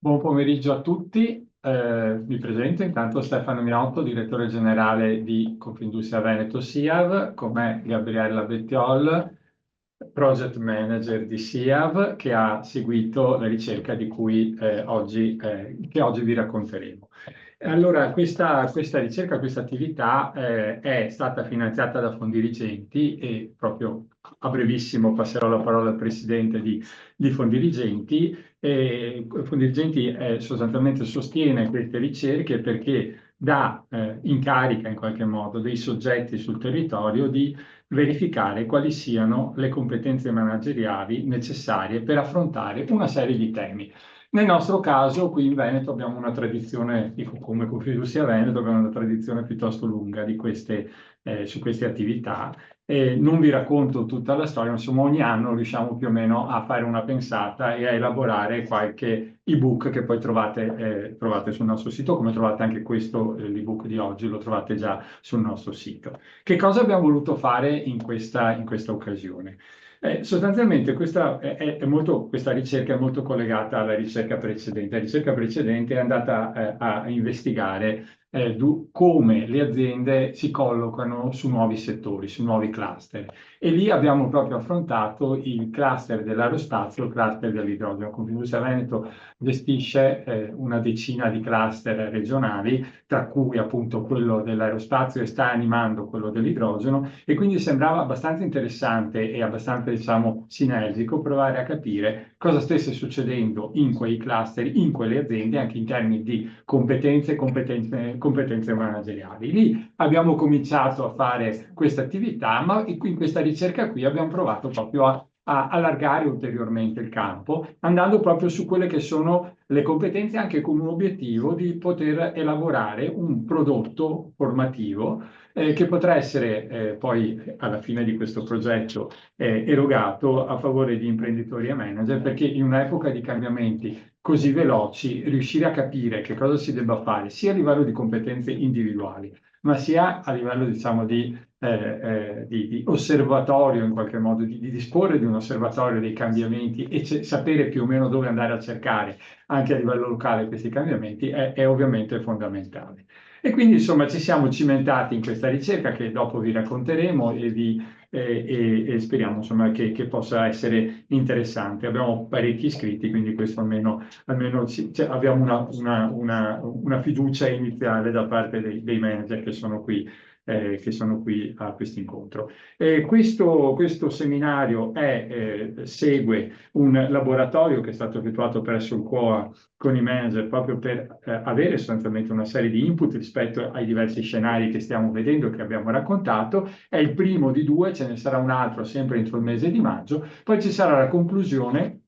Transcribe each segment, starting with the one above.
Buon pomeriggio a tutti. Mi presento intanto Stefano Miotto, direttore generale di Confindustria Veneto SIAV, con me Gabriella Bettiol, project manager di SIAV, che ha seguito la ricerca di cui che oggi vi racconteremo. Allora, questa ricerca, questa attività è stata finanziata da fondi Rigenti e proprio a brevissimo passerò la parola al presidente di Fondi Rigenti. Fondi Rigenti sostanzialmente sostiene queste ricerche perché dà in carica in qualche modo dei soggetti sul territorio di verificare quali siano le competenze manageriali necessarie per affrontare una serie di temi. Nel nostro caso, qui in Veneto abbiamo una tradizione, dico come Confindustria Veneto, abbiamo una tradizione piuttosto lunga su queste attività. Non vi racconto tutta la storia, insomma ogni anno riusciamo più o meno a fare una pensata e a elaborare qualche ebook che poi trovate sul nostro sito, come trovate anche questo, l'ebook di oggi, lo trovate già sul nostro sito. Che cosa abbiamo voluto fare in questa occasione? Sostanzialmente questa ricerca è molto collegata alla ricerca precedente. La ricerca precedente è andata a investigare come le aziende si collocano su nuovi settori, su nuovi cluster. E lì abbiamo proprio affrontato il cluster dell'aerospazio, il cluster dell'idrogeno. Confindustria Veneto gestisce una decina di cluster regionali, tra cui appunto quello dell'aerospazio e sta animando quello dell'idrogeno, e quindi sembrava abbastanza interessante e abbastanza, diciamo, sinergico provare a capire cosa stesse succedendo in quei cluster, in quelle aziende, anche in termini di competenze manageriali. Lì abbiamo cominciato a fare questa attività, ma in questa ricerca qui abbiamo provato proprio a allargare ulteriormente il campo, andando proprio su quelle che sono le competenze, anche con un obiettivo di poter elaborare un prodotto formativo che potrà essere poi alla fine di questo progetto erogato a favore di imprenditori e manager, perché in un'epoca di cambiamenti così veloci riuscire a capire che cosa si debba fare sia a livello di competenze individuali, ma sia a livello, diciamo, di osservatorio in qualche modo, di disporre di un osservatorio dei cambiamenti e sapere più o meno dove andare a cercare anche a livello locale questi cambiamenti è ovviamente fondamentale. E quindi insomma ci siamo cimentati in questa ricerca che dopo vi racconteremo e speriamo insomma che possa essere interessante. Abbiamo parecchi iscritti, quindi questo almeno cioè, abbiamo una fiducia iniziale da parte dei manager che sono qui a questo incontro. Questo seminario segue un laboratorio che è stato effettuato presso il COA con i manager proprio per avere sostanzialmente una serie di input rispetto ai diversi scenari che stiamo vedendo, che abbiamo raccontato. È il primo di due, ce ne sarà un altro sempre entro il mese di maggio, poi ci sarà la conclusione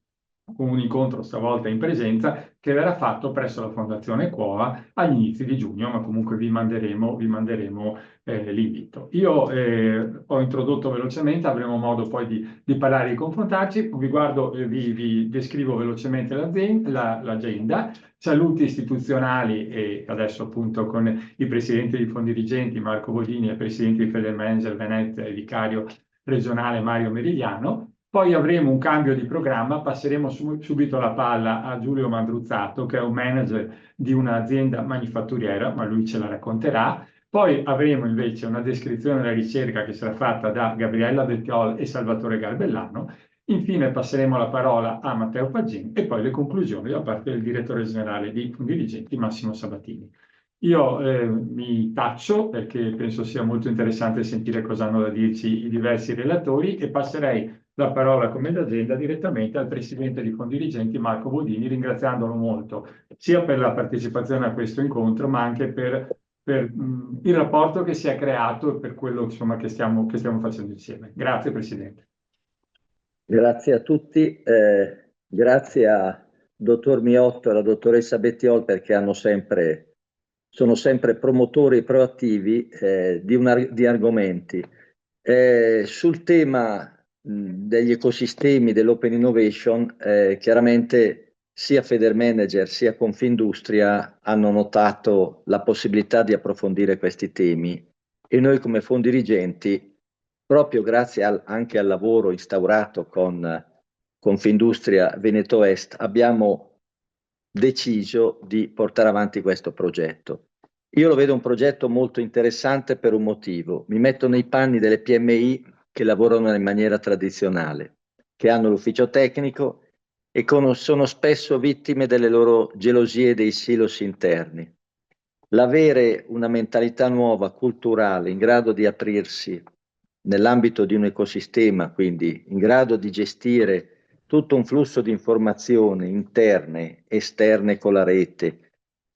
con un incontro stavolta in presenza che verrà fatto presso la Fondazione Cuova agli inizi di giugno, ma comunque vi manderemo l'invito. Io ho introdotto velocemente, avremo modo poi di parlare e di confrontarci. Vi descrivo velocemente l'agenda. Saluti istituzionali e adesso appunto con il presidente di Fondi Rigenti Marco Bodini e il presidente di Federmanager Venezia e vicario regionale Mario Merigliano. Poi avremo un cambio di programma, passeremo subito la palla a Giulio Mandruzzato, che è un manager di un'azienda manifatturiera, ma lui ce la racconterà. Poi avremo invece una descrizione della ricerca che sarà fatta da Gabriella Bettiol e Salvatore Garbellano. Infine passeremo la parola a Matteo Paggin e poi le conclusioni da parte del direttore generale di Fondi Rigenti, Massimo Sabatini. Io mi taccio perché penso sia molto interessante sentire cosa hanno da dirci i diversi relatori e passerei la parola come d'agenda direttamente al presidente di Fondi Rigenti Marco Bodini, ringraziandolo molto sia per la partecipazione a questo incontro, ma anche per il rapporto che si è creato e per quello insomma, che stiamo facendo insieme. Grazie Presidente. Grazie a tutti, grazie a dottor Miotto e alla dottoressa Bettiol perché sono sempre promotori proattivi di argomenti. Sul tema degli ecosistemi, dell'open innovation, chiaramente sia Federmanager sia Confindustria hanno notato la possibilità di approfondire questi temi e noi come Fondi Rigenti, proprio grazie anche al lavoro instaurato con Confindustria Veneto Est, abbiamo deciso di portare avanti questo progetto. Io lo vedo un progetto molto interessante per un motivo. Mi metto nei panni delle PMI che lavorano in maniera tradizionale, che hanno l'ufficio tecnico e sono spesso vittime delle loro gelosie dei silos interni. L'avere una mentalità nuova, culturale, in grado di aprirsi nell'ambito di un ecosistema, quindi in grado di gestire tutto un flusso di informazioni interne, esterne con la rete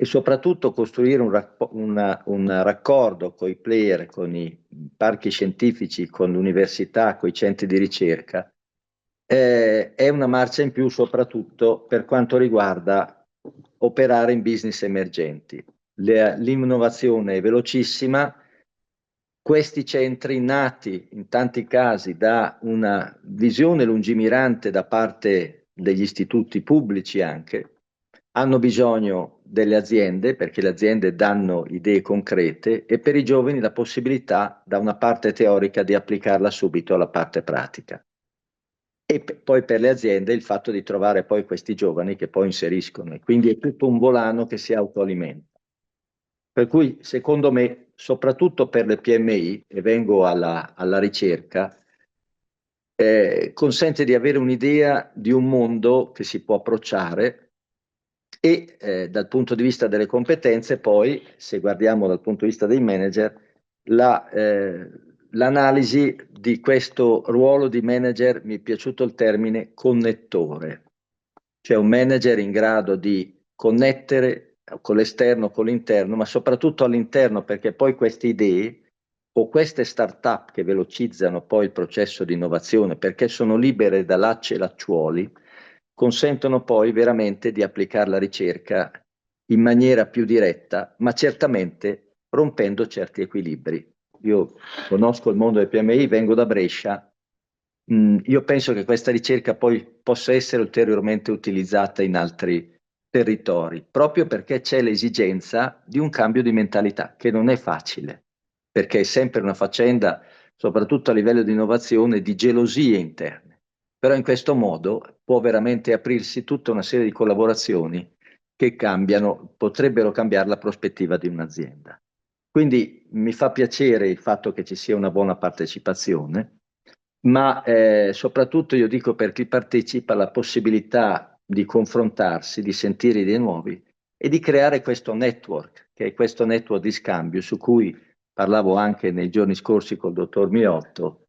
e soprattutto costruire un raccordo con i player, con i parchi scientifici, con le università, con i centri di ricerca, è una marcia in più soprattutto per quanto riguarda operare in business emergenti. L'innovazione è velocissima. Questi centri nati in tanti casi da una visione lungimirante da parte degli istituti pubblici anche, hanno bisogno delle aziende perché le aziende danno idee concrete e per i giovani la possibilità da una parte teorica di applicarla subito alla parte pratica. E poi per le aziende il fatto di trovare poi questi giovani che poi inseriscono e quindi è tutto un volano che si autoalimenta. Per cui, secondo me, soprattutto per le PMI, e vengo alla ricerca, consente di avere un'idea di un mondo che si può approcciare e dal punto di vista delle competenze, poi, se guardiamo dal punto di vista dei manager, l'analisi di questo ruolo di manager, mi è piaciuto il termine connettore, cioè un manager in grado di connettere con l'esterno, con l'interno, ma soprattutto all'interno, perché poi queste idee o queste start-up che velocizzano poi il processo di innovazione, perché sono libere da lacci e lacciuoli, consentono poi veramente di applicare la ricerca in maniera più diretta, ma certamente rompendo certi equilibri. Io conosco il mondo del PMI, vengo da Brescia. Io penso che questa ricerca poi possa essere ulteriormente utilizzata in altri territori, proprio perché c'è l'esigenza di un cambio di mentalità, che non è facile, perché è sempre una faccenda, soprattutto a livello di innovazione, di gelosie interne. Però in questo modo può veramente aprirsi tutta una serie di collaborazioni che cambiano, potrebbero cambiare la prospettiva di un'azienda. Quindi mi fa piacere il fatto che ci sia una buona partecipazione, ma soprattutto io dico per chi partecipa la possibilità di confrontarsi, di sentire idee nuove e di creare questo network, che è questo network di scambio su cui parlavo anche nei giorni scorsi col dottor Miotto,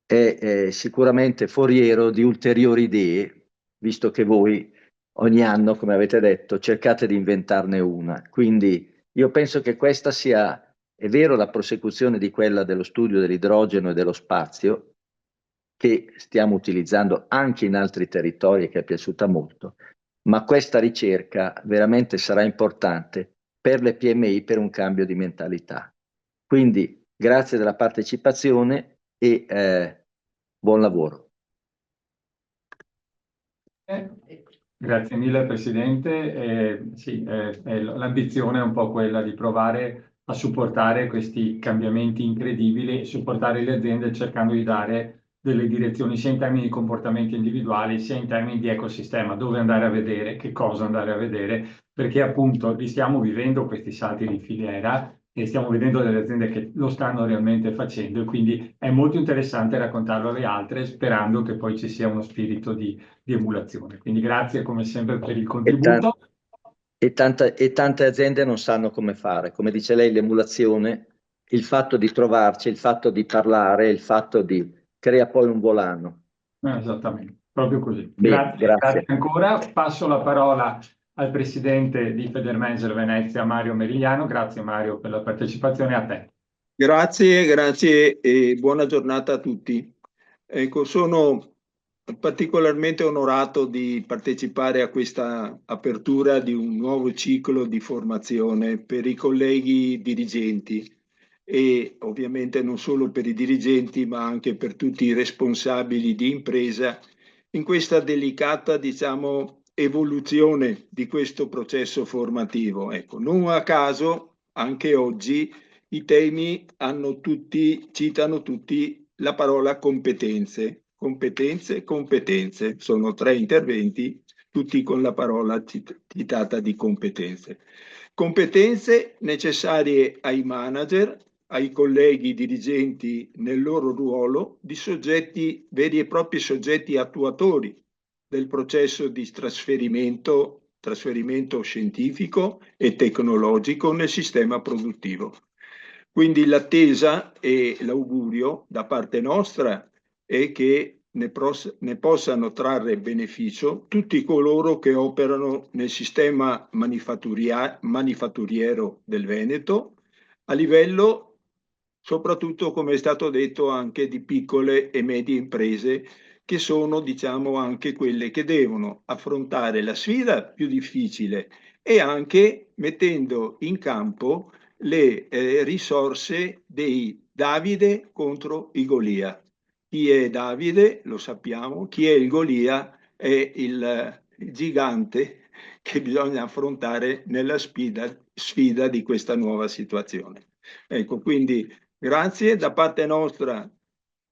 è sicuramente foriero di ulteriori idee, visto che voi ogni anno, come avete detto, cercate di inventarne una. Quindi io penso che questa sia, è vero, la prosecuzione di quella dello studio dell'idrogeno e dello spazio, che stiamo utilizzando anche in altri territori e che è piaciuta molto, ma questa ricerca veramente sarà importante per le PMI per un cambio di mentalità. Quindi grazie della partecipazione e buon lavoro. Grazie mille Presidente. Sì, l'ambizione è un po' quella di provare a supportare questi cambiamenti incredibili e supportare le aziende cercando di dare delle direzioni sia in termini di comportamenti individuali sia in termini di ecosistema, dove andare a vedere, che cosa andare a vedere, perché appunto li stiamo vivendo questi salti di filiera e stiamo vedendo delle aziende che lo stanno realmente facendo e quindi è molto interessante raccontarlo alle altre sperando che poi ci sia uno spirito di emulazione. Quindi grazie come sempre per il E, tan- contributo. e tante aziende non sanno come fare. Come dice lei, l'emulazione, il fatto di trovarci, il fatto di parlare, il fatto di crea poi un volano. Esattamente, proprio così. Bene, Grazie, grazie grazie. ancora. Passo la parola al presidente di Federmanager Venezia, Mario Merigliano. Grazie Mario per la partecipazione a te. Grazie, grazie e buona giornata a tutti. Ecco, sono particolarmente onorato di partecipare a questa apertura di un nuovo ciclo di formazione per i colleghi dirigenti e ovviamente non solo per i dirigenti, ma anche per tutti i responsabili di impresa in questa delicata, diciamo, evoluzione di questo processo formativo. Ecco, non a caso, anche oggi i temi citano tutti la parola competenze. Competenze, competenze. Sono tre interventi tutti con la parola citata di competenze. Competenze necessarie ai manager, ai colleghi dirigenti nel loro ruolo di soggetti, veri e propri soggetti attuatori del processo di trasferimento scientifico e tecnologico nel sistema produttivo. Quindi l'attesa e l'augurio da parte nostra è che ne possano trarre beneficio tutti coloro che operano nel sistema manifatturiero del Veneto, a livello soprattutto, come è stato detto, anche di piccole e medie imprese, che sono, diciamo, anche quelle che devono affrontare la sfida più difficile e anche mettendo in campo le risorse dei Davide contro i Golia. Chi è Davide lo sappiamo, chi è il Golia è il gigante che bisogna affrontare nella sfida di questa nuova situazione. Ecco, quindi grazie da parte nostra.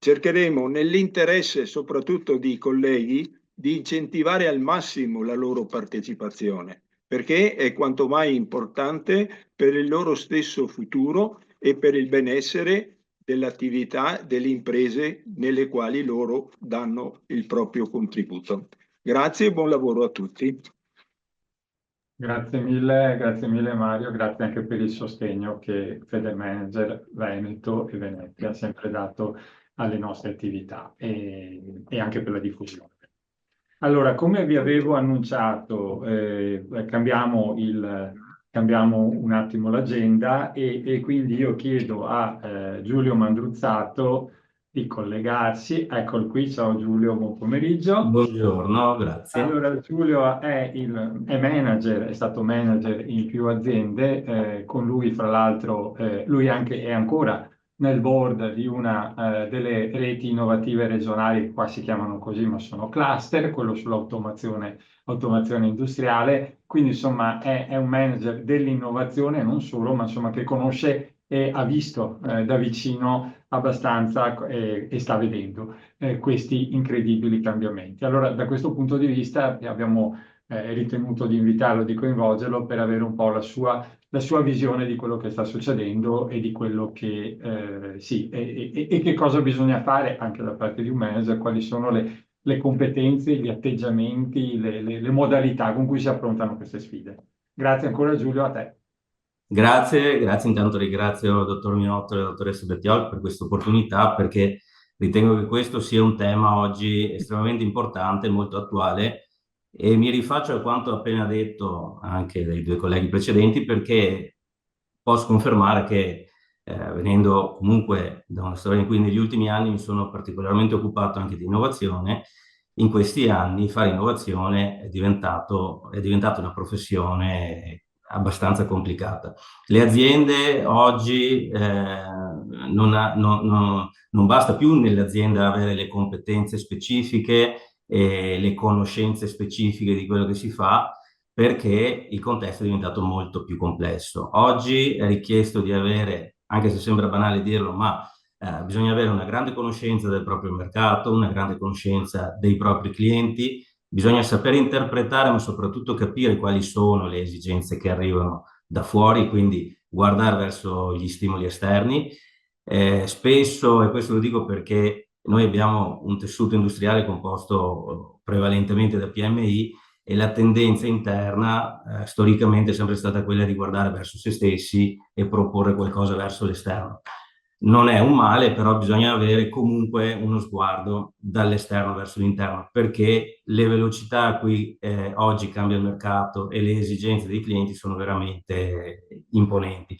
Cercheremo, nell'interesse soprattutto di colleghi, di incentivare al massimo la loro partecipazione, perché è quanto mai importante per il loro stesso futuro e per il benessere dell'attività delle imprese nelle quali loro danno il proprio contributo. Grazie e buon lavoro a tutti. Grazie mille Mario, grazie anche per il sostegno che Federmanager Veneto e Venezia ha sempre dato alle nostre attività e anche per la diffusione. Allora, come vi avevo annunciato, cambiamo un attimo l'agenda e quindi io chiedo a Giulio Mandruzzato di collegarsi. Eccolo qui, ciao Giulio, buon pomeriggio. Buongiorno, grazie. Allora, Giulio è manager, è stato manager in più aziende, con lui fra l'altro, lui anche è ancora nel board di una delle reti innovative regionali, che qua si chiamano così, ma sono cluster, quello sull'automazione industriale, quindi insomma è un manager dell'innovazione, non solo, ma insomma che conosce e ha visto da vicino abbastanza e sta vedendo questi incredibili cambiamenti. Allora, da questo punto di vista abbiamo ritenuto di invitarlo, di coinvolgerlo per avere un po' la sua visione di quello che sta succedendo e di quello che e che cosa bisogna fare anche da parte di un manager, quali sono le competenze, gli atteggiamenti, le modalità con cui si affrontano queste sfide. Grazie ancora Giulio, a te. Grazie, intanto ringrazio il dottor Minotto e la dottoressa Bettiol per questa opportunità, perché ritengo che questo sia un tema oggi estremamente importante, molto attuale, e mi rifaccio a quanto appena detto anche dai due colleghi precedenti, perché posso confermare che venendo comunque da una storia in cui negli ultimi anni mi sono particolarmente occupato anche di innovazione, in questi anni fare innovazione è diventata una professione abbastanza complicata. Le aziende oggi non basta più nell'azienda avere le competenze specifiche e le conoscenze specifiche di quello che si fa, perché il contesto è diventato molto più complesso. Oggi è richiesto di avere, anche se sembra banale dirlo, ma bisogna avere una grande conoscenza del proprio mercato, una grande conoscenza dei propri clienti, bisogna saper interpretare, ma soprattutto capire quali sono le esigenze che arrivano da fuori, quindi guardare verso gli stimoli esterni. Spesso, e questo lo dico perché noi abbiamo un tessuto industriale composto prevalentemente da PMI, e la tendenza interna storicamente è sempre stata quella di guardare verso se stessi e proporre qualcosa verso l'esterno. Non è un male, però bisogna avere comunque uno sguardo dall'esterno verso l'interno, perché le velocità a cui oggi cambia il mercato e le esigenze dei clienti sono veramente imponenti.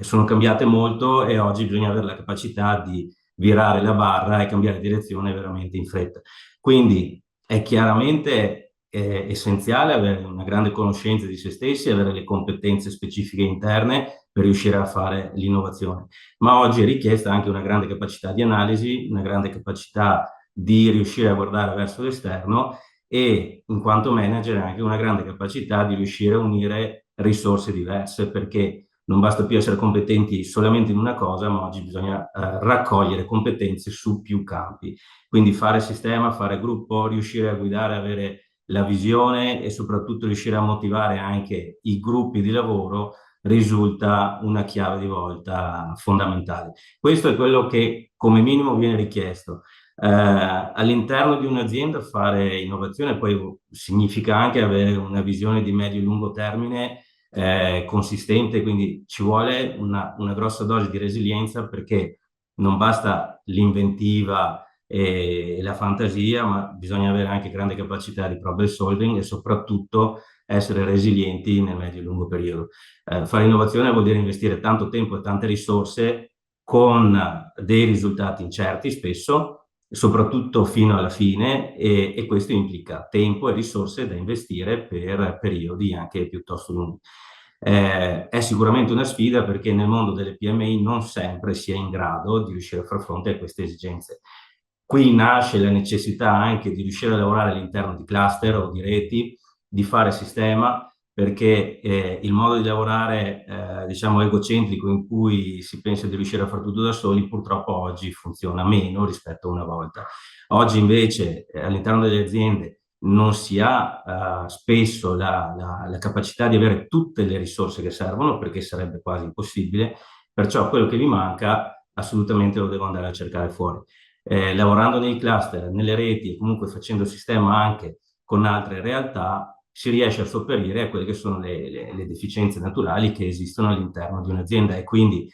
Sono cambiate molto e oggi bisogna avere la capacità di virare la barra e cambiare direzione veramente in fretta. Quindi è chiaramente essenziale avere una grande conoscenza di se stessi, avere le competenze specifiche interne per riuscire a fare l'innovazione. Ma oggi è richiesta anche una grande capacità di analisi, una grande capacità di riuscire a guardare verso l'esterno e, in quanto manager, anche una grande capacità di riuscire a unire risorse diverse, perché non basta più essere competenti solamente in una cosa, ma oggi bisogna raccogliere competenze su più campi. Quindi fare sistema, fare gruppo, riuscire a guidare, avere la visione e soprattutto riuscire a motivare anche i gruppi di lavoro risulta una chiave di volta fondamentale. Questo è quello che come minimo viene richiesto. All'interno di un'azienda fare innovazione poi significa anche avere una visione di medio e lungo termine consistente, quindi ci vuole una grossa dose di resilienza, perché non basta l'inventiva e la fantasia, ma bisogna avere anche grande capacità di problem solving e soprattutto essere resilienti nel medio e lungo periodo. Fare innovazione vuol dire investire tanto tempo e tante risorse con dei risultati incerti spesso, soprattutto fino alla fine, e questo implica tempo e risorse da investire per periodi anche piuttosto lunghi. È sicuramente una sfida, perché nel mondo delle PMI non sempre si è in grado di riuscire a far fronte a queste esigenze. Qui nasce la necessità anche di riuscire a lavorare all'interno di cluster o di reti, di fare sistema, perché il modo di lavorare diciamo egocentrico, in cui si pensa di riuscire a fare tutto da soli, purtroppo oggi funziona meno rispetto a una volta. Oggi invece all'interno delle aziende non si ha spesso la capacità di avere tutte le risorse che servono, perché sarebbe quasi impossibile, perciò quello che vi manca assolutamente lo devo andare a cercare fuori. Lavorando nei cluster, nelle reti e comunque facendo sistema anche con altre realtà, si riesce a sopperire a quelle che sono le deficienze naturali che esistono all'interno di un'azienda, e quindi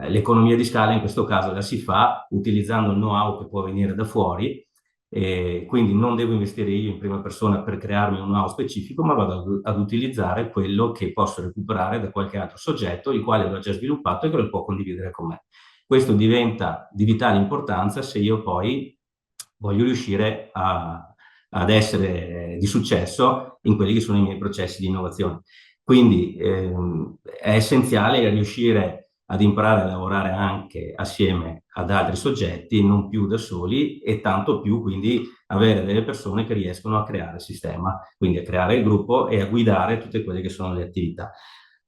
l'economia di scala in questo caso la si fa utilizzando il know-how che può venire da fuori, e quindi non devo investire io in prima persona per crearmi un know-how specifico, ma vado ad utilizzare quello che posso recuperare da qualche altro soggetto, il quale l'ho già sviluppato e che lo può condividere con me. Questo diventa di vitale importanza se io poi voglio riuscire ad essere di successo in quelli che sono i miei processi di innovazione. Quindi è essenziale riuscire ad imparare a lavorare anche assieme ad altri soggetti, non più da soli, e tanto più quindi avere delle persone che riescono a creare il sistema, quindi a creare il gruppo e a guidare tutte quelle che sono le attività.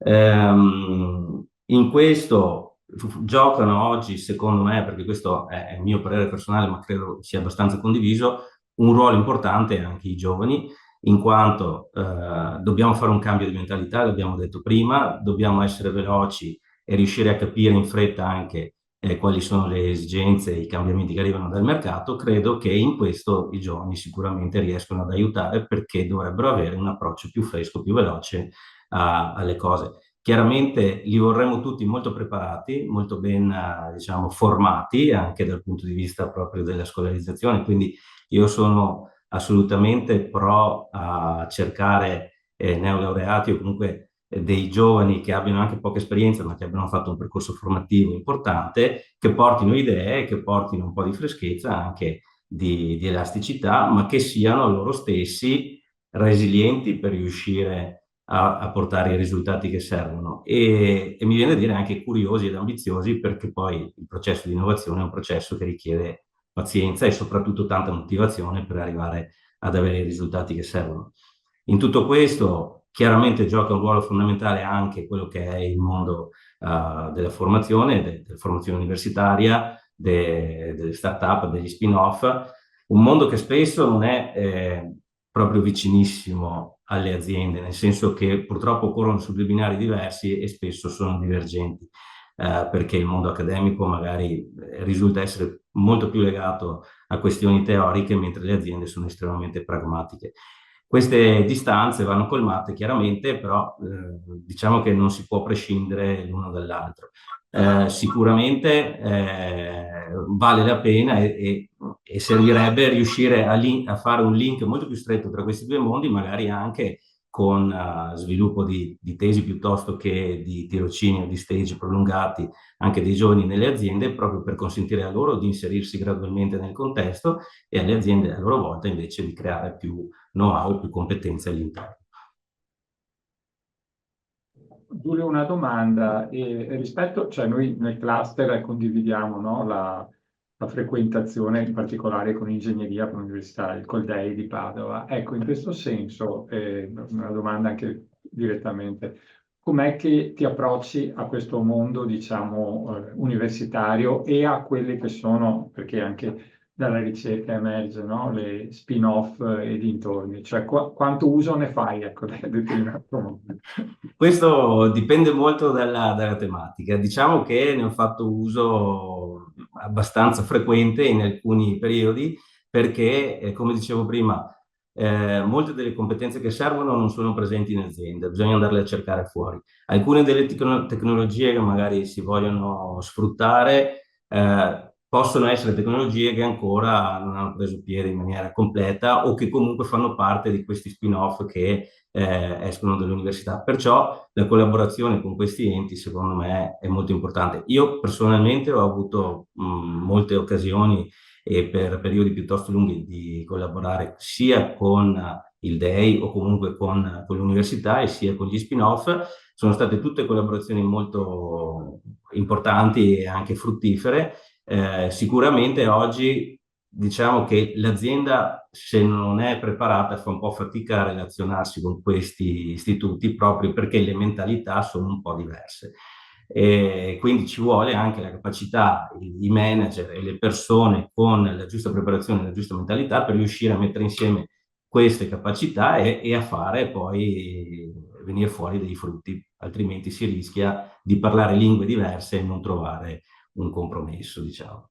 In questo giocano oggi, secondo me, perché questo è il mio parere personale, ma credo sia abbastanza condiviso, un ruolo importante anche i giovani, in quanto dobbiamo fare un cambio di mentalità, l'abbiamo detto prima, dobbiamo essere veloci e riuscire a capire in fretta anche quali sono le esigenze e i cambiamenti che arrivano dal mercato. Credo che in questo i giovani sicuramente riescono ad aiutare, perché dovrebbero avere un approccio più fresco, più veloce alle cose. Chiaramente li vorremmo tutti molto preparati, molto ben diciamo, formati anche dal punto di vista proprio della scolarizzazione, quindi io sono assolutamente pro a cercare neolaureati o comunque dei giovani che abbiano anche poca esperienza, ma che abbiano fatto un percorso formativo importante, che portino idee, che portino un po' di freschezza, anche di elasticità, ma che siano loro stessi resilienti per riuscire a portare i risultati che servono, e mi viene a dire anche curiosi ed ambiziosi, perché poi il processo di innovazione è un processo che richiede pazienza e soprattutto tanta motivazione per arrivare ad avere i risultati che servono. In tutto questo chiaramente gioca un ruolo fondamentale anche quello che è il mondo della formazione, della formazione universitaria, delle start-up, degli spin-off, un mondo che spesso non è proprio vicinissimo alle aziende, nel senso che purtroppo corrono su due binari diversi e spesso sono divergenti, perché il mondo accademico magari risulta essere molto più legato a questioni teoriche, mentre le aziende sono estremamente pragmatiche. Queste distanze vanno colmate chiaramente, però diciamo che non si può prescindere l'uno dall'altro. Sicuramente vale la pena e servirebbe riuscire a fare un link molto più stretto tra questi due mondi, magari anche con sviluppo di tesi piuttosto che di tirocini o di stage prolungati anche dei giovani nelle aziende, proprio per consentire a loro di inserirsi gradualmente nel contesto e alle aziende a loro volta invece di creare più know-how, più competenze all'interno. Giulio, una domanda, rispetto, cioè noi nel cluster condividiamo, no, la frequentazione in particolare con ingegneria, con l'Università, il Coldei di Padova. Ecco, in questo senso, una domanda anche direttamente, com'è che ti approcci a questo mondo, diciamo, universitario e a quelle che sono, perché anche dalla ricerca emerge, no? Le spin-off e dintorni, cioè quanto uso ne fai, ecco, da determinato modo. Questo dipende molto dalla tematica. Diciamo che ne ho fatto uso abbastanza frequente in alcuni periodi perché, come dicevo prima, molte delle competenze che servono non sono presenti in azienda, bisogna andarle a cercare fuori. Alcune delle tecnologie che magari si vogliono sfruttare possono essere tecnologie che ancora non hanno preso piede in maniera completa o che comunque fanno parte di questi spin-off che escono dalle università. Perciò la collaborazione con questi enti, secondo me, è molto importante. Io personalmente ho avuto molte occasioni e per periodi piuttosto lunghi di collaborare sia con il DEI o comunque con l'università e sia con gli spin-off. Sono state tutte collaborazioni molto importanti e anche fruttifere. Sicuramente oggi diciamo che l'azienda, se non è preparata, fa un po' fatica a relazionarsi con questi istituti proprio perché le mentalità sono un po' diverse. E quindi ci vuole anche la capacità, i manager e le persone con la giusta preparazione e la giusta mentalità per riuscire a mettere insieme queste capacità e a fare poi venire fuori dei frutti, altrimenti si rischia di parlare lingue diverse e non trovare un compromesso, diciamo.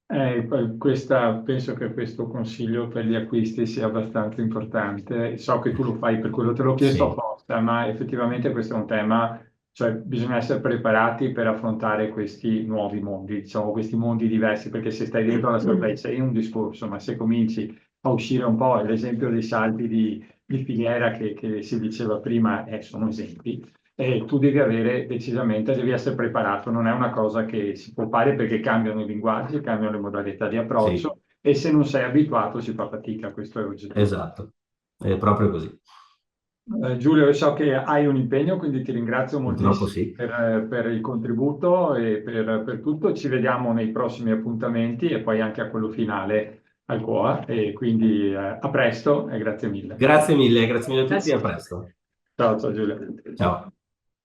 Penso che questo consiglio per gli acquisti sia abbastanza importante. So che tu lo fai, per quello te l'ho chiesto Sì. apposta, ma effettivamente questo è un tema, cioè bisogna essere preparati per affrontare questi nuovi mondi, diciamo, questi mondi diversi, perché se stai dentro la supply chain è un discorso, ma se cominci a uscire un po', l'esempio dei salti di filiera che si diceva prima, sono esempi. E tu devi essere preparato, non è una cosa che si può fare perché cambiano i linguaggi, cambiano le modalità di approccio e se non sei abituato si fa fatica, questo è oggettivo. Esatto, è proprio così. Giulio, io so che hai un impegno, quindi ti ringrazio moltissimo Sì. per il contributo e per tutto. Ci vediamo nei prossimi appuntamenti e poi anche a quello finale al COA e quindi a presto e grazie mille. Grazie mille a tutti e a presto. Ciao Giulio. Ciao.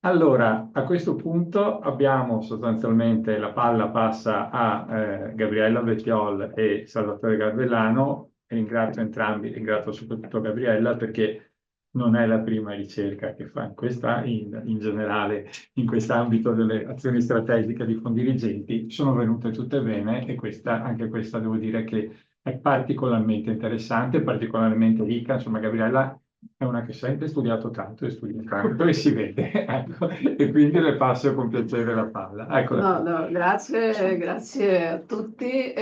Allora, a questo punto abbiamo sostanzialmente la palla passa a Gabriella Bettiol e Salvatore Garbellano. Ringrazio entrambi, ringrazio soprattutto Gabriella perché non è la prima ricerca che fa in generale in quest'ambito delle azioni strategiche di fondi dirigenti. Sono venute tutte bene e anche questa devo dire che è particolarmente interessante, particolarmente ricca. Insomma, Gabriella è una che ha sempre studiato tanto e studia tanto e si vede, ecco, e quindi le passo con piacere la palla. Eccola. No, grazie a tutti.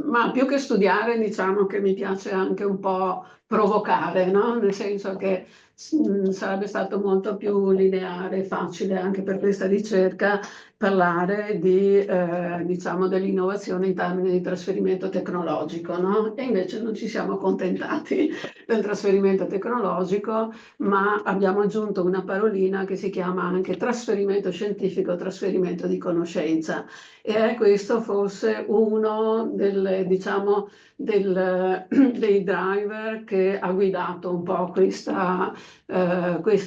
Ma più che studiare, diciamo che mi piace anche un po' provocare, no? Nel senso che sarebbe stato molto più lineare e facile anche per questa ricerca parlare diciamo, dell'innovazione in termini di trasferimento tecnologico, no? E invece non ci siamo accontentati del trasferimento tecnologico, ma abbiamo aggiunto una parolina che si chiama anche trasferimento scientifico, trasferimento di conoscenza. E questo forse uno diciamo, dei driver che ha guidato un po' questa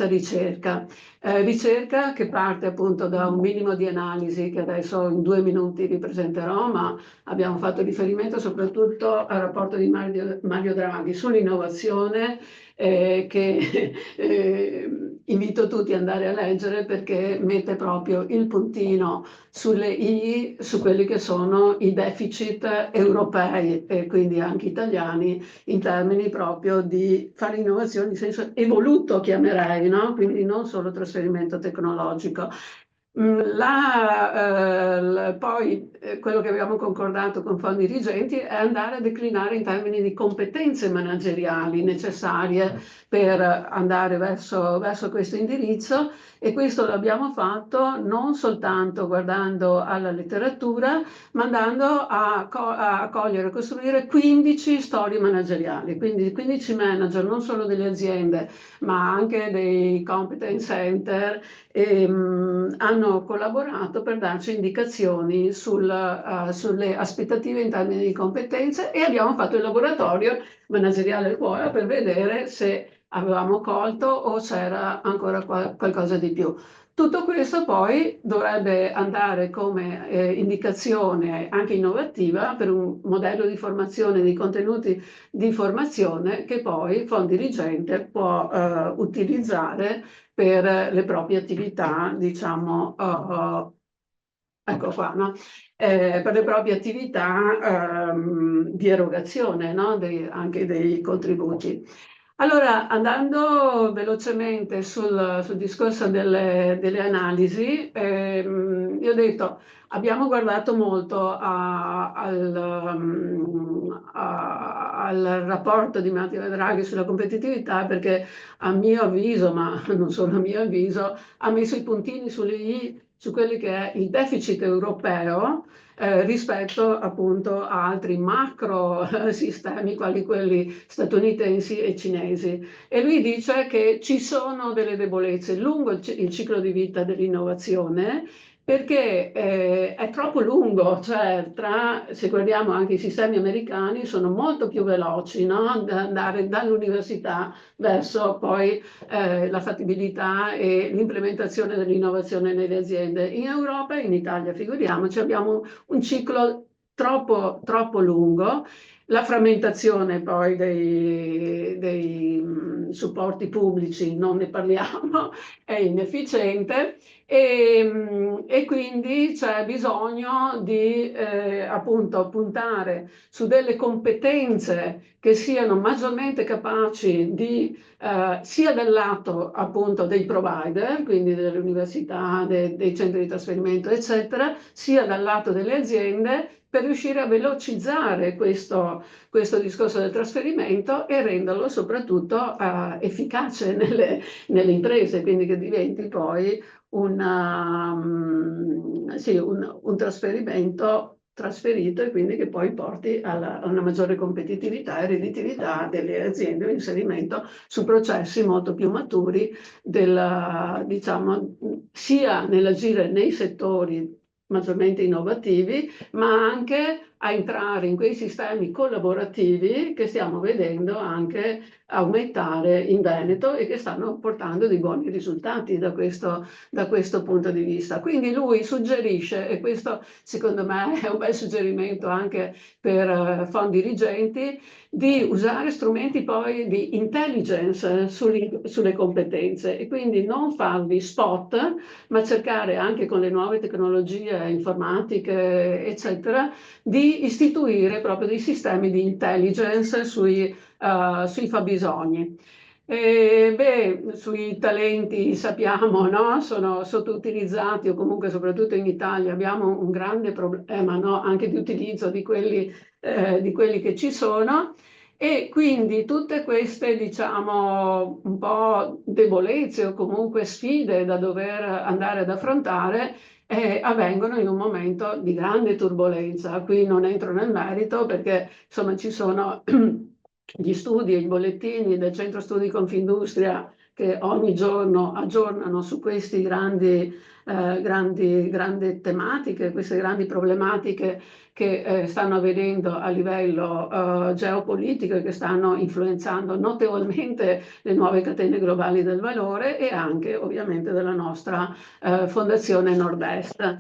ricerca. Ricerca che parte appunto da un minimo di analisi che adesso in 2 minuti vi presenterò, ma abbiamo fatto riferimento soprattutto al rapporto di Mario Draghi sull'innovazione che invito tutti ad andare a leggere perché mette proprio il puntino sulle i su quelli che sono i deficit europei e quindi anche italiani in termini proprio di fare innovazione in senso evoluto, chiamerei, no? Quindi non solo trasferimento tecnologico. Poi quello che abbiamo concordato con fondi dirigenti è andare a declinare in termini di competenze manageriali necessarie per andare verso questo indirizzo e questo l'abbiamo fatto non soltanto guardando alla letteratura ma andando a cogliere e costruire 15 storie manageriali, quindi 15 manager non solo delle aziende ma anche dei competence center hanno collaborato per darci indicazioni sulle aspettative in termini di competenze e abbiamo fatto il laboratorio manageriale al cuore per vedere se avevamo colto o c'era ancora qualcosa di più. Tutto questo poi dovrebbe andare come indicazione anche innovativa per un modello di formazione dei contenuti di formazione che poi il Fondirigente può utilizzare per le proprie attività, diciamo, ecco qua, no? Per le proprie attività di erogazione, no? Anche dei contributi. Allora, andando velocemente sul discorso delle analisi, io ho detto, abbiamo guardato molto al rapporto di Matteo Draghi sulla competitività perché a mio avviso, ma non solo a mio avviso, ha messo i puntini sulle i su quelli che è il deficit europeo rispetto appunto a altri macro sistemi quali quelli statunitensi e cinesi. E lui dice che ci sono delle debolezze lungo il ciclo di vita dell'innovazione perché è troppo lungo, cioè se guardiamo anche i sistemi americani sono molto più veloci, no? Da andare dall'università verso poi la fattibilità e l'implementazione dell'innovazione nelle aziende. In Europa e in Italia, figuriamoci, abbiamo un ciclo troppo lungo. La frammentazione poi dei supporti pubblici, non ne parliamo, è inefficiente e quindi c'è bisogno di appunto puntare su delle competenze che siano maggiormente capaci di sia dal lato appunto dei provider, quindi delle università, dei centri di trasferimento, eccetera, sia dal lato delle aziende per riuscire a velocizzare questo discorso del trasferimento e renderlo soprattutto efficace nelle imprese, quindi che diventi poi un trasferimento trasferito e quindi che poi porti a una maggiore competitività e redditività delle aziende, un inserimento su processi molto più maturi diciamo, sia nell'agire nei settori maggiormente innovativi, ma anche a entrare in quei sistemi collaborativi che stiamo vedendo anche aumentare in Veneto e che stanno portando dei buoni risultati da questo punto di vista. Quindi lui suggerisce, e questo secondo me è un bel suggerimento anche per Fondirigenti, di usare strumenti poi di intelligence sulle competenze e quindi non farvi spot, ma cercare anche con le nuove tecnologie informatiche, eccetera, di istituire proprio dei sistemi di intelligence sui fabbisogni. Sui talenti sappiamo, no? Sono sottoutilizzati o comunque soprattutto in Italia abbiamo un grande problema, no? Anche di utilizzo di quelli che ci sono. E quindi tutte queste, diciamo, un po' debolezze o comunque sfide da dover andare ad affrontare avvengono in un momento di grande turbolenza. Qui non entro nel merito perché insomma ci sono gli studi e i bollettini del Centro Studi Confindustria che ogni giorno aggiornano su queste grandi tematiche, queste grandi problematiche che stanno avvenendo a livello geopolitico e che stanno influenzando notevolmente le nuove catene globali del valore e anche ovviamente della nostra Fondazione Nord-Est.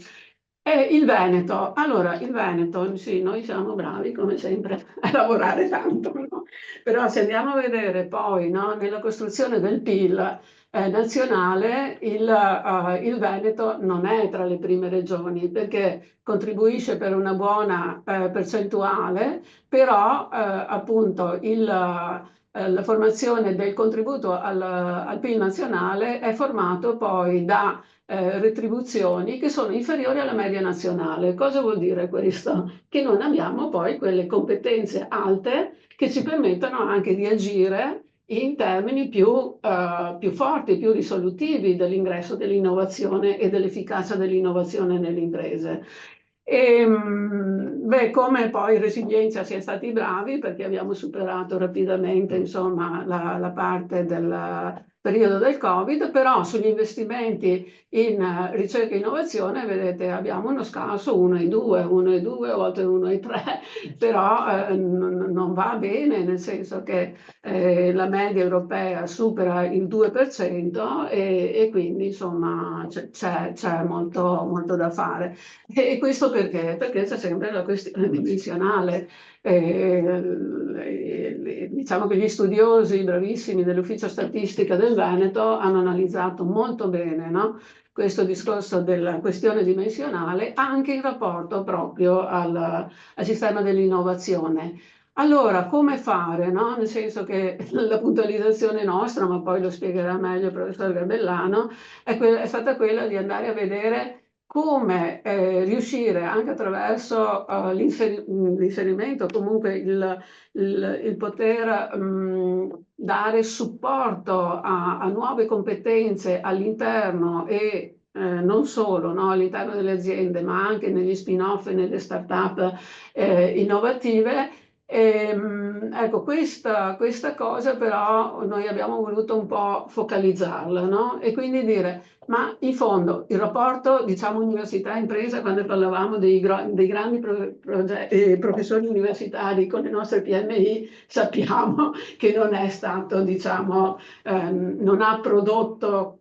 E il Veneto, allora il Veneto, sì, noi siamo bravi come sempre a lavorare tanto, no? Però se andiamo a vedere poi, no, nella costruzione del PIL nazionale, il Veneto non è tra le prime regioni perché contribuisce per una buona percentuale, però appunto la formazione del contributo al PIL nazionale è formato poi da retribuzioni che sono inferiori alla media nazionale. Cosa vuol dire questo? Che non abbiamo poi quelle competenze alte che ci permettono anche di agire in termini più forti, più risolutivi dell'ingresso dell'innovazione e dell'efficacia dell'innovazione nelle imprese. Come poi Resilienza siamo stati bravi perché abbiamo superato rapidamente insomma, la parte periodo del Covid, però sugli investimenti in ricerca e innovazione, vedete, abbiamo uno scarso 1,2, a volte 1,3, però non va bene, nel senso che la media europea supera il 2% e quindi insomma c'è molto, molto da fare. E questo perché? Perché c'è sempre la questione dimensionale. Diciamo che gli studiosi bravissimi dell'Ufficio Statistica del Veneto hanno analizzato molto bene, no? Questo discorso della questione dimensionale anche in rapporto proprio al sistema dell'innovazione. Allora, come fare, no? Nel senso che la puntualizzazione nostra, ma poi lo spiegherà meglio il professor Gabellano, è stata quella di andare a vedere come riuscire anche attraverso l'inserimento, comunque il poter dare supporto a nuove competenze all'interno e non solo, no, all'interno delle aziende, ma anche negli spin-off e nelle start-up innovative. Ecco, questa cosa però noi abbiamo voluto un po' focalizzarla, no? E quindi dire, ma in fondo il rapporto, diciamo, università-impresa, quando parlavamo dei grandi professori universitari con le nostre PMI, sappiamo che non è stato, diciamo, non ha prodotto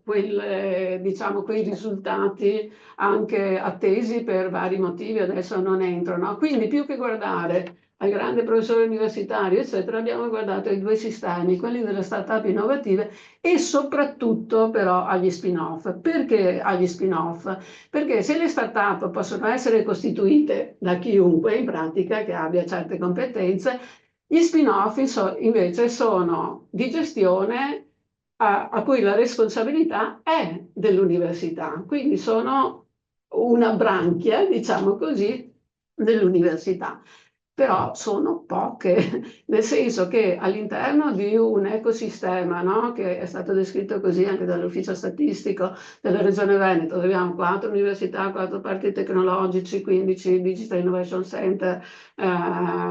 diciamo, quei risultati anche attesi per vari motivi, adesso non entro, no? Quindi più che guardare al grande professore universitario, eccetera, abbiamo guardato ai due sistemi, quelli delle start-up innovative e soprattutto però agli spin-off. Perché agli spin-off? Perché se le start-up possono essere costituite da chiunque in pratica che abbia certe competenze, gli spin-off invece sono di gestione a cui la responsabilità è dell'università, quindi sono una branchia, diciamo così, dell'università. Però sono poche, nel senso che all'interno di un ecosistema, no, che è stato descritto così anche dall'Ufficio Statistico della Regione Veneto, dove abbiamo 4 università, 4 parchi tecnologici, 15 Digital Innovation Center,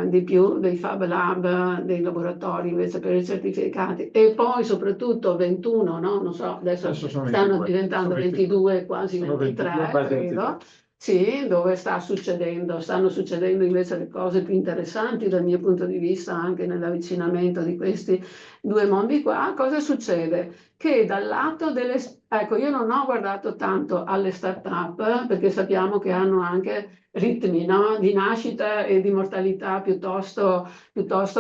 di più dei Fab Lab, dei laboratori invece per i certificati, e poi soprattutto 21, no? Non so, adesso sono stanno 22, diventando sono 22, quasi sono 23, 22, quasi credo. 23. Sì, dove stanno succedendo invece le cose più interessanti dal mio punto di vista, anche nell'avvicinamento di questi due mondi qua. Cosa succede? Che dal lato delle... Ecco, io non ho guardato tanto alle start-up perché sappiamo che hanno anche ritmi, no, di nascita e di mortalità piuttosto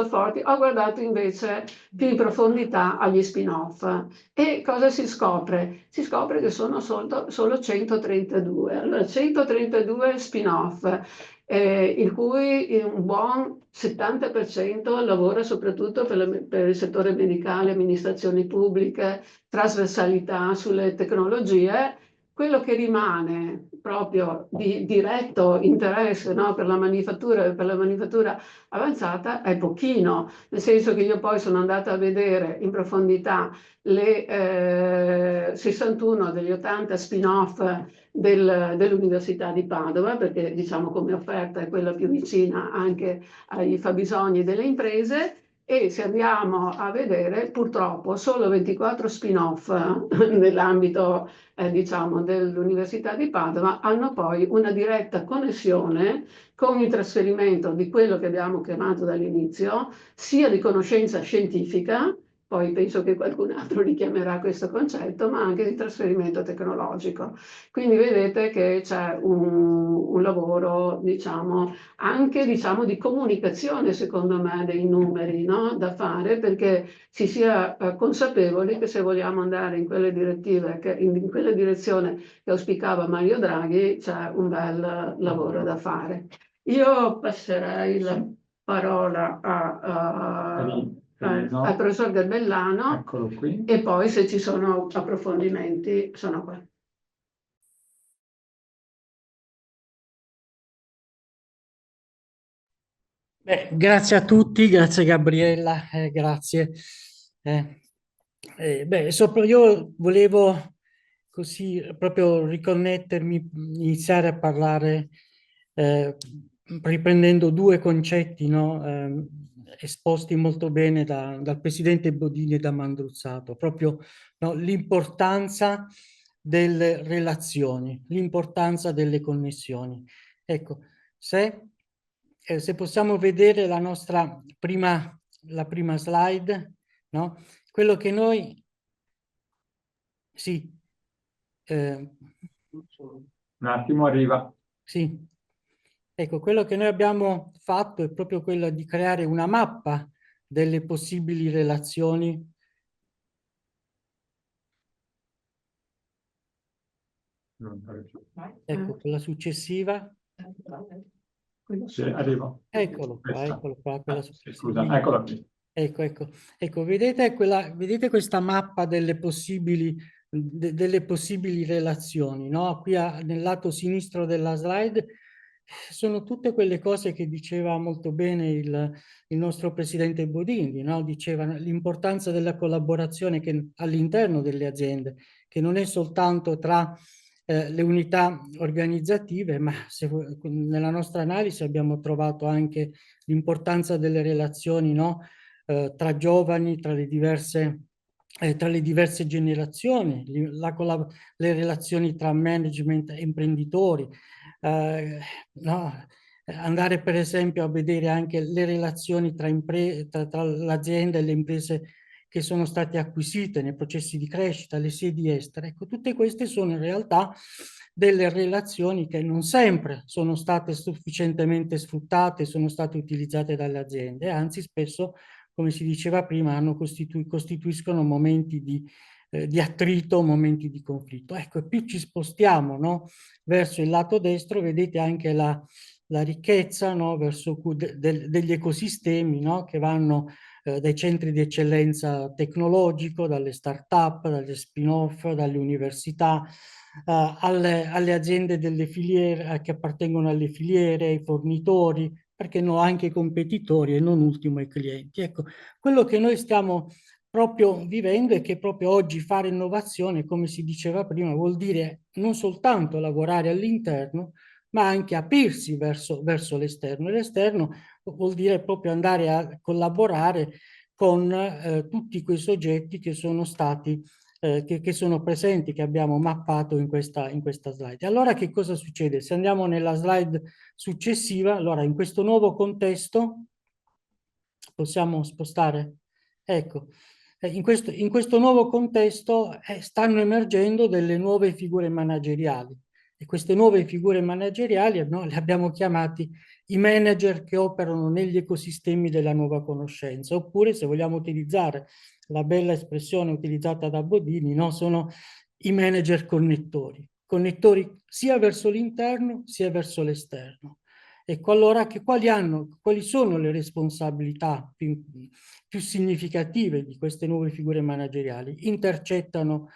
forti. Ho guardato invece più in profondità agli spin-off. E cosa si scopre? Si scopre che sono solo 132. Allora, 132 spin-off, il cui un buon 70% lavora soprattutto per il settore medicale, amministrazioni pubbliche, trasversalità sulle tecnologie. Quello che rimane proprio di diretto interesse, no, per la manifattura avanzata è pochino, nel senso che io poi sono andata a vedere in profondità le 61 degli 80 spin-off dell'Università di Padova, perché diciamo come offerta è quella più vicina anche ai fabbisogni delle imprese. E se andiamo a vedere, purtroppo solo 24 spin-off nell'ambito diciamo, dell'Università di Padova hanno poi una diretta connessione con il trasferimento di quello che abbiamo chiamato dall'inizio, sia di conoscenza scientifica, poi penso che qualcun altro richiamerà questo concetto, ma anche di trasferimento tecnologico. Quindi vedete che c'è un lavoro, diciamo, anche diciamo, di comunicazione, secondo me, dei numeri, no? Da fare, perché si sia consapevoli che se vogliamo andare in quelle direttive, in quella direzione che auspicava Mario Draghi, c'è un bel lavoro da fare. Io passerei la parola al professor Gabellano, Eccolo qui. e poi se ci sono approfondimenti sono qua. Grazie a tutti, grazie Gabriella, grazie. Io volevo così proprio riconnettermi, iniziare a parlare riprendendo due concetti, no? esposti molto bene dal presidente Bodini e da Mandruzzato, proprio, no, l'importanza delle relazioni, l'importanza delle connessioni. Ecco, se possiamo vedere la prima slide, no? Quello che noi, sì, Un attimo, arriva. sì. Ecco, quello che noi abbiamo fatto è proprio quello di creare una mappa delle possibili relazioni. Ecco, quella successiva. Sì, arriva. Eccolo Questa. qua, quella Sì, successiva. scusa, eccola qui. Ecco, vedete questa mappa delle possibili relazioni, no? Qui nel lato sinistro della slide sono tutte quelle cose che diceva molto bene il nostro presidente Bodini, no? Diceva l'importanza della collaborazione all'interno delle aziende, che non è soltanto tra le unità organizzative, ma nella nostra analisi abbiamo trovato anche l'importanza delle relazioni, no? Tra giovani, tra le diverse generazioni, le relazioni tra management e imprenditori, no? Andare per esempio a vedere anche le relazioni tra l'azienda e le imprese che sono state acquisite nei processi di crescita, le sedi estere. Ecco, tutte queste sono in realtà delle relazioni che non sempre sono state sufficientemente sfruttate, sono state utilizzate dalle aziende, anzi spesso, come si diceva prima, costituiscono momenti di attrito, momenti di conflitto. Ecco, e più ci spostiamo, no, verso il lato destro, vedete anche la ricchezza, no, verso degli ecosistemi, no, che vanno dai centri di eccellenza tecnologico, dalle start-up, dalle spin-off, dalle università, alle aziende delle filiere che appartengono alle filiere, ai fornitori, perché no, anche ai competitori e non ultimo ai clienti. Ecco, quello che noi stiamo proprio vivendo è che proprio oggi fare innovazione, come si diceva prima, vuol dire non soltanto lavorare all'interno, ma anche aprirsi verso l'esterno. E l'esterno vuol dire proprio andare a collaborare con tutti quei soggetti che sono stati, che sono presenti, che abbiamo mappato in questa slide. Allora che cosa succede? Se andiamo nella slide successiva, allora in questo nuovo contesto, possiamo spostare? Ecco, in questo nuovo contesto stanno emergendo delle nuove figure manageriali. E queste nuove figure manageriali, no, le abbiamo chiamati i manager che operano negli ecosistemi della nuova conoscenza, oppure, se vogliamo utilizzare la bella espressione utilizzata da Bodini, no, sono i manager connettori sia verso l'interno sia verso l'esterno. Ecco, allora quali sono le responsabilità più significative di queste nuove figure manageriali? Intercettano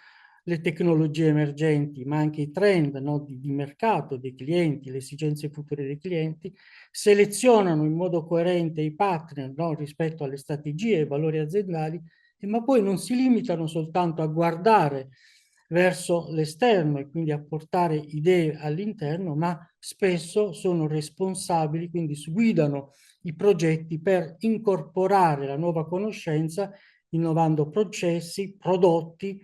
le tecnologie emergenti, ma anche i trend, no, di mercato dei clienti, le esigenze future dei clienti, selezionano in modo coerente i partner, no, rispetto alle strategie e ai valori aziendali, ma poi non si limitano soltanto a guardare verso l'esterno e quindi a portare idee all'interno, ma spesso sono responsabili, quindi guidano i progetti per incorporare la nuova conoscenza, innovando processi, prodotti,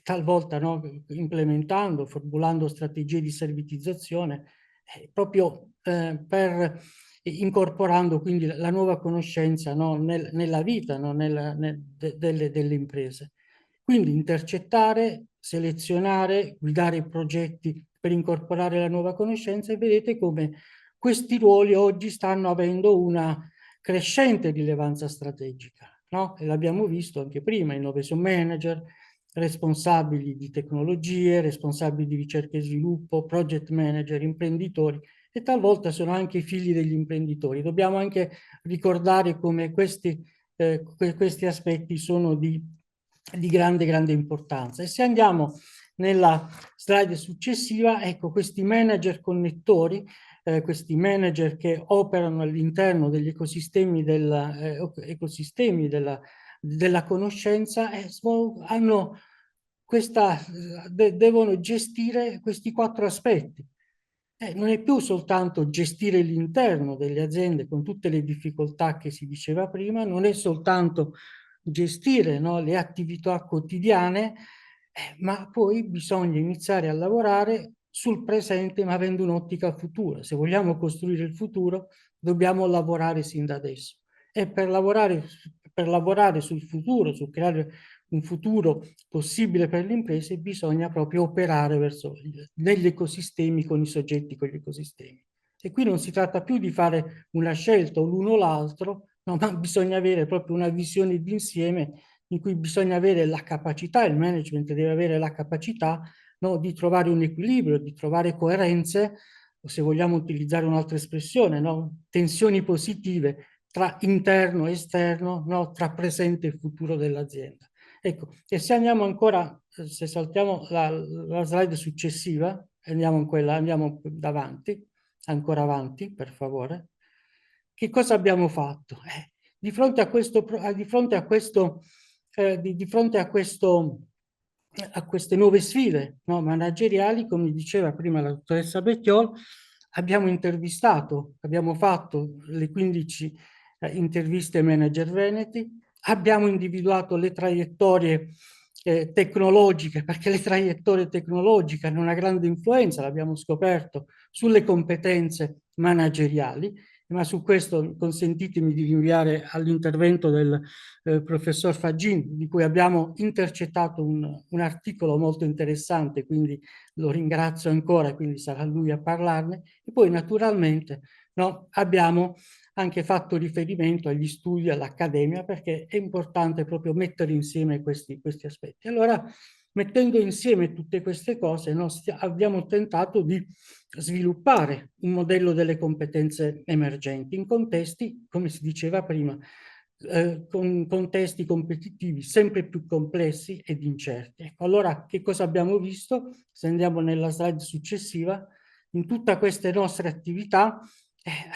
talvolta, no, implementando, formulando strategie di servitizzazione, proprio per incorporando quindi la nuova conoscenza, no, nella vita, no, delle imprese. Quindi intercettare, selezionare, guidare i progetti per incorporare la nuova conoscenza, e vedete come questi ruoli oggi stanno avendo una crescente rilevanza strategica, no? E l'abbiamo visto anche prima: innovation manager, responsabili di tecnologie, responsabili di ricerca e sviluppo, project manager, imprenditori, e talvolta sono anche figli degli imprenditori. Dobbiamo anche ricordare come questi aspetti sono di grande importanza. E se andiamo nella slide successiva, ecco, questi manager connettori, questi manager che operano all'interno degli ecosistemi della conoscenza, devono gestire questi 4 aspetti. Non è più soltanto gestire l'interno delle aziende con tutte le difficoltà che si diceva prima, non è soltanto gestire, no, le attività quotidiane, ma poi bisogna iniziare a lavorare sul presente, ma avendo un'ottica futura. Se vogliamo costruire il futuro, dobbiamo lavorare sin da adesso. E per lavorare sul futuro, su creare un futuro possibile per le imprese, bisogna proprio operare negli ecosistemi con i soggetti con gli ecosistemi. E qui non si tratta più di fare una scelta o l'uno o l'altro, no, ma bisogna avere proprio una visione d'insieme in cui bisogna avere la capacità, il management deve avere la capacità, no, di trovare un equilibrio, di trovare coerenze, o se vogliamo utilizzare un'altra espressione, no, tensioni positive tra interno e esterno, no, tra presente e futuro dell'azienda. Ecco, e se andiamo ancora, se saltiamo la slide successiva, andiamo in quella, andiamo davanti, ancora avanti, per favore. Che cosa abbiamo fatto? Di fronte a questo, di fronte a questo, di fronte a questo, a queste nuove sfide, no, manageriali, come diceva prima la dottoressa Bettiol, abbiamo intervistato, abbiamo fatto le 15 interviste manager veneti, abbiamo individuato le traiettorie tecnologiche, perché le traiettorie tecnologiche hanno una grande influenza, l'abbiamo scoperto, sulle competenze manageriali, ma su questo consentitemi di rinviare all'intervento del professor Faggin, di cui abbiamo intercettato un articolo molto interessante, quindi lo ringrazio ancora, quindi sarà lui a parlarne. E poi naturalmente, no, abbiamo anche fatto riferimento agli studi, all'accademia, perché è importante proprio mettere insieme questi aspetti. Allora, mettendo insieme tutte queste cose, no, abbiamo tentato di sviluppare un modello delle competenze emergenti in contesti, come si diceva prima, con contesti competitivi sempre più complessi ed incerti. Ecco, allora, che cosa abbiamo visto? Se andiamo nella slide successiva, in tutte queste nostre attività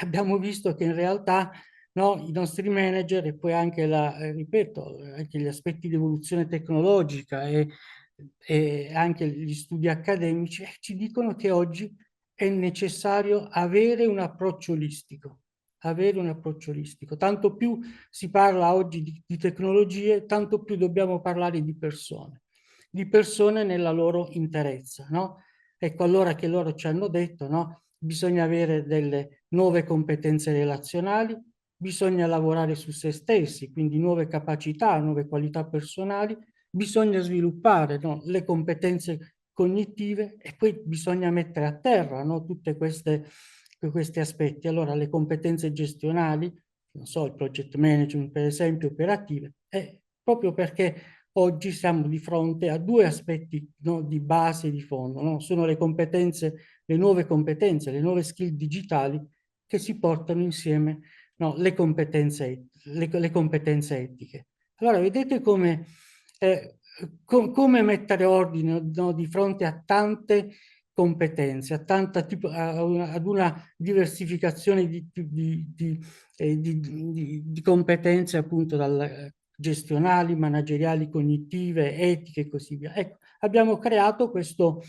abbiamo visto che in realtà, no, i nostri manager e poi anche, ripeto, anche gli aspetti di evoluzione tecnologica e anche gli studi accademici ci dicono che oggi è necessario avere un approccio olistico. Avere un approccio olistico. Tanto più si parla oggi di tecnologie, tanto più dobbiamo parlare di persone nella loro interezza, no? Ecco, allora che loro ci hanno detto, no? Bisogna avere delle nuove competenze relazionali, bisogna lavorare su se stessi, quindi nuove capacità, nuove qualità personali, bisogna sviluppare, no, le competenze cognitive e poi bisogna mettere a terra, no, tutte questi aspetti. Allora le competenze gestionali, non so, il project management per esempio, operative, è proprio perché oggi siamo di fronte a due aspetti, no, di base e di fondo, no? Sono le competenze, le nuove competenze, le nuove skill digitali che si portano insieme, no, le competenze etiche. Allora vedete come, come mettere ordine, no, di fronte a tante competenze, ad una diversificazione di competenze appunto gestionali, manageriali, cognitive, etiche e così via. Ecco, abbiamo creato questo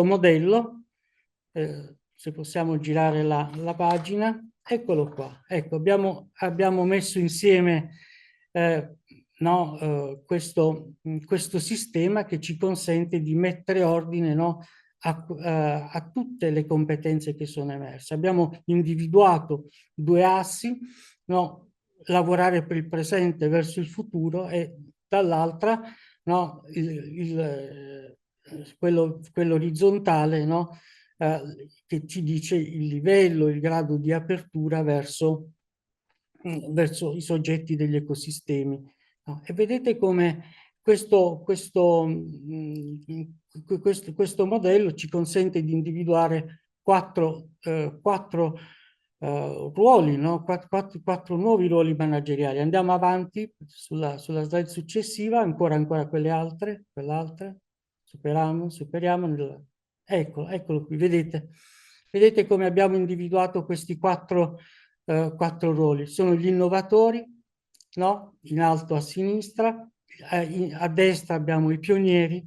modello, se possiamo girare la pagina, eccolo qua. Ecco, abbiamo messo insieme no, questo sistema che ci consente di mettere ordine, no, a tutte le competenze che sono emerse. Abbiamo individuato due assi, no, lavorare per il presente verso il futuro e dall'altra, no, quello orizzontale, no, che ci dice il livello, il grado di apertura verso i soggetti degli ecosistemi. No? E vedete come questo modello ci consente di individuare quattro ruoli, no? quattro nuovi ruoli manageriali. Andiamo avanti sulla slide successiva, ancora quell'altra, superiamo. Eccolo qui, vedete come abbiamo individuato questi quattro ruoli. Sono gli innovatori, no? In alto a sinistra, a destra abbiamo i pionieri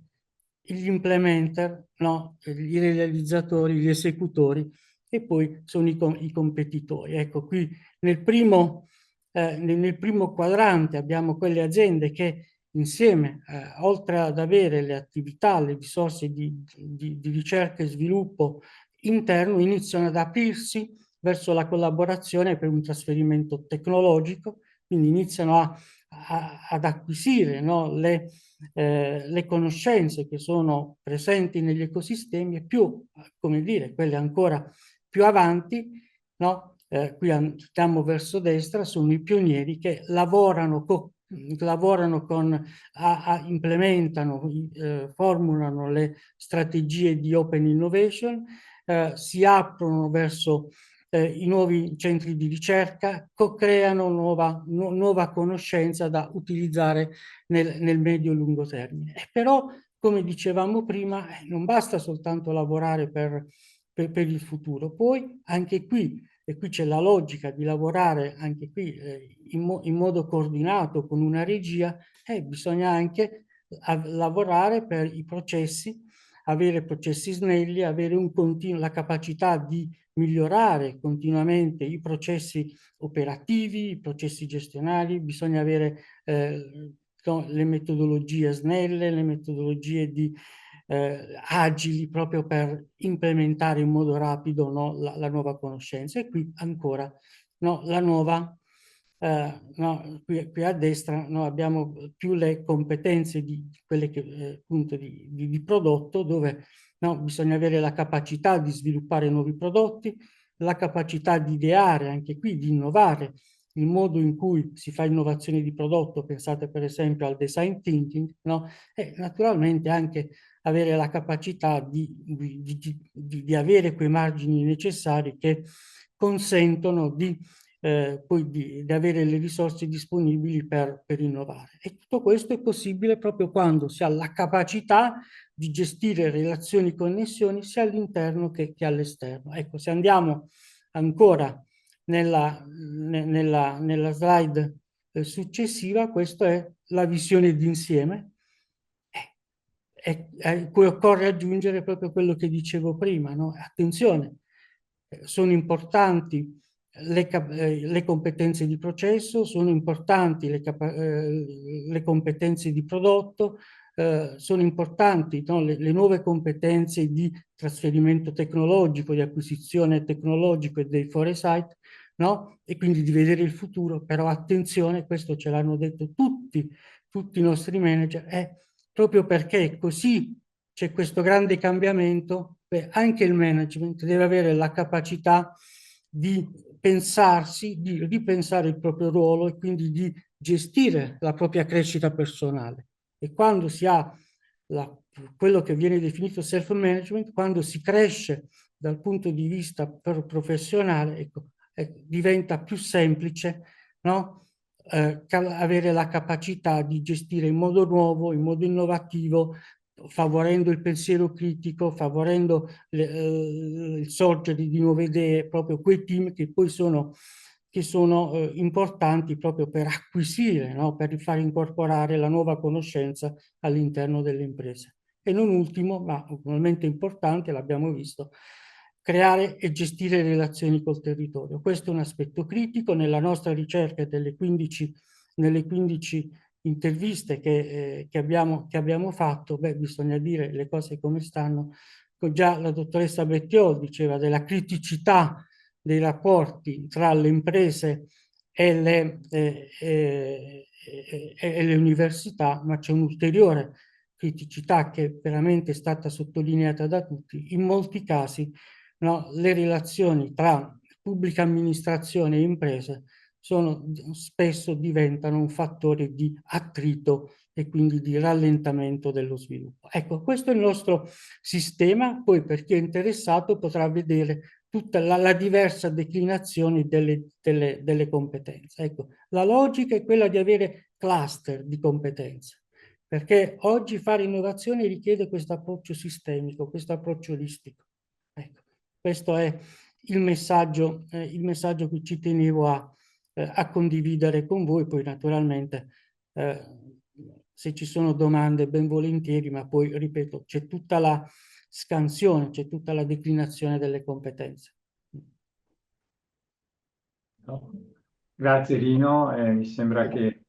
gli implementer, no? I realizzatori, gli esecutori, e poi sono i competitori. Ecco, qui nel primo quadrante abbiamo quelle aziende che insieme, oltre ad avere le attività, le risorse di ricerca e sviluppo interno, iniziano ad aprirsi verso la collaborazione per un trasferimento tecnologico, quindi iniziano ad acquisire, no, le conoscenze che sono presenti negli ecosistemi, e più, come dire, quelle ancora più avanti, no? Qui andiamo verso destra, sono i pionieri che lavorano con, implementano, formulano le strategie di open innovation, si aprono verso i nuovi centri di ricerca, co-creano nuova conoscenza da utilizzare nel medio-lungo termine. Però, come dicevamo prima, non basta soltanto lavorare per il futuro, poi anche qui, e qui c'è la logica di lavorare anche qui in modo coordinato con una regia, bisogna anche lavorare per i processi, avere processi snelli, avere la capacità di migliorare continuamente i processi operativi, i processi gestionali, bisogna avere le metodologie snelle, le metodologie agili, proprio per implementare in modo rapido, no, la nuova conoscenza. E qui ancora, no, la nuova, no, qui a destra, no, abbiamo più le competenze di quelle che appunto di prodotto, dove, no, bisogna avere la capacità di sviluppare nuovi prodotti, la capacità di ideare, anche qui di innovare il modo in cui si fa innovazione di prodotto. Pensate per esempio al design thinking, no? E naturalmente anche avere la capacità di avere quei margini necessari che consentono poi di avere le risorse disponibili per innovare. E tutto questo è possibile proprio quando si ha la capacità di gestire relazioni e connessioni sia all'interno che all'esterno. Ecco, se andiamo ancora nella slide successiva, questa è la visione d'insieme, cui occorre aggiungere proprio quello che dicevo prima, no? Attenzione, sono importanti le competenze di processo, sono importanti le competenze di prodotto, sono importanti, no, le nuove competenze di trasferimento tecnologico, di acquisizione tecnologico e dei foresight, no? E quindi di vedere il futuro. Però attenzione, questo ce l'hanno detto tutti i nostri manager, proprio perché così c'è questo grande cambiamento, anche il management deve avere la capacità di di ripensare il proprio ruolo e quindi di gestire la propria crescita personale. E quando si ha quello che viene definito self-management, quando si cresce dal punto di vista professionale, ecco, diventa più semplice, no? Avere la capacità di gestire in modo nuovo, in modo innovativo, favorendo il pensiero critico, favorendo il sorgere di nuove idee, proprio quei team che poi sono importanti proprio per acquisire, no? Per far incorporare la nuova conoscenza all'interno delle imprese. E non ultimo, ma ugualmente importante, l'abbiamo visto, creare e gestire relazioni col territorio. Questo è un aspetto critico nella nostra ricerca nelle 15 interviste che abbiamo fatto. Bisogna dire le cose come stanno. Già la dottoressa Bettiol diceva della criticità dei rapporti tra le imprese e le università, ma c'è un'ulteriore criticità che veramente è stata sottolineata da tutti. In molti casi, no, le relazioni tra pubblica amministrazione e imprese spesso diventano un fattore di attrito e quindi di rallentamento dello sviluppo. Ecco, questo è il nostro sistema. Poi per chi è interessato potrà vedere tutta la diversa declinazione delle competenze. Ecco, la logica è quella di avere cluster di competenze, perché oggi fare innovazione richiede questo approccio sistemico, questo approccio olistico. Ecco, questo è il messaggio che ci tenevo a condividere con voi. Poi naturalmente se ci sono domande ben volentieri, ma poi, ripeto, c'è tutta la scansione, c'è tutta la declinazione delle competenze. Grazie Rino, mi sembra che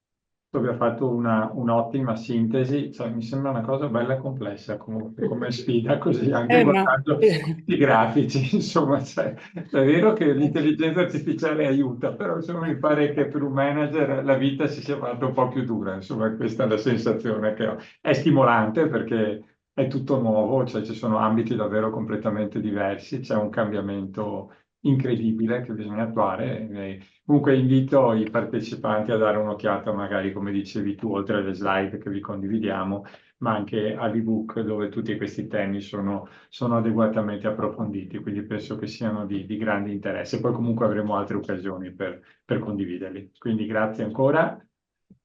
tu abbia fatto un'ottima sintesi, cioè, mi sembra una cosa bella complessa comunque come sfida, così anche Ma guardando i grafici, insomma, cioè, è vero che l'intelligenza artificiale aiuta, però insomma, mi pare che per un manager la vita si sia fatta un po' più dura, insomma questa è la sensazione che ho. È stimolante perché è tutto nuovo, cioè ci sono ambiti davvero completamente diversi, c'è un cambiamento incredibile che bisogna attuare. Comunque invito i partecipanti a dare un'occhiata, magari come dicevi tu, oltre alle slide che vi condividiamo, ma anche all'ebook dove tutti questi temi sono adeguatamente approfonditi, quindi penso che siano di grande interesse. Poi comunque avremo altre occasioni per condividerli. Quindi grazie ancora.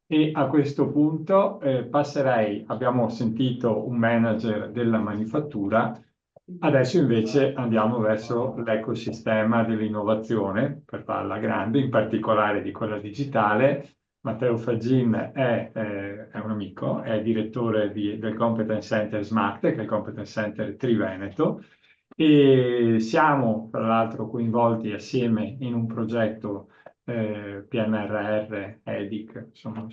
E a questo punto passerei, abbiamo sentito un manager della manifattura, adesso invece andiamo verso l'ecosistema dell'innovazione, per farla grande, in particolare di quella digitale. Matteo Faggin è un amico, è direttore del Competence Center SMACT, che è il Competence Center Triveneto, e siamo tra l'altro coinvolti assieme in un progetto PNRR, EDIC, insomma,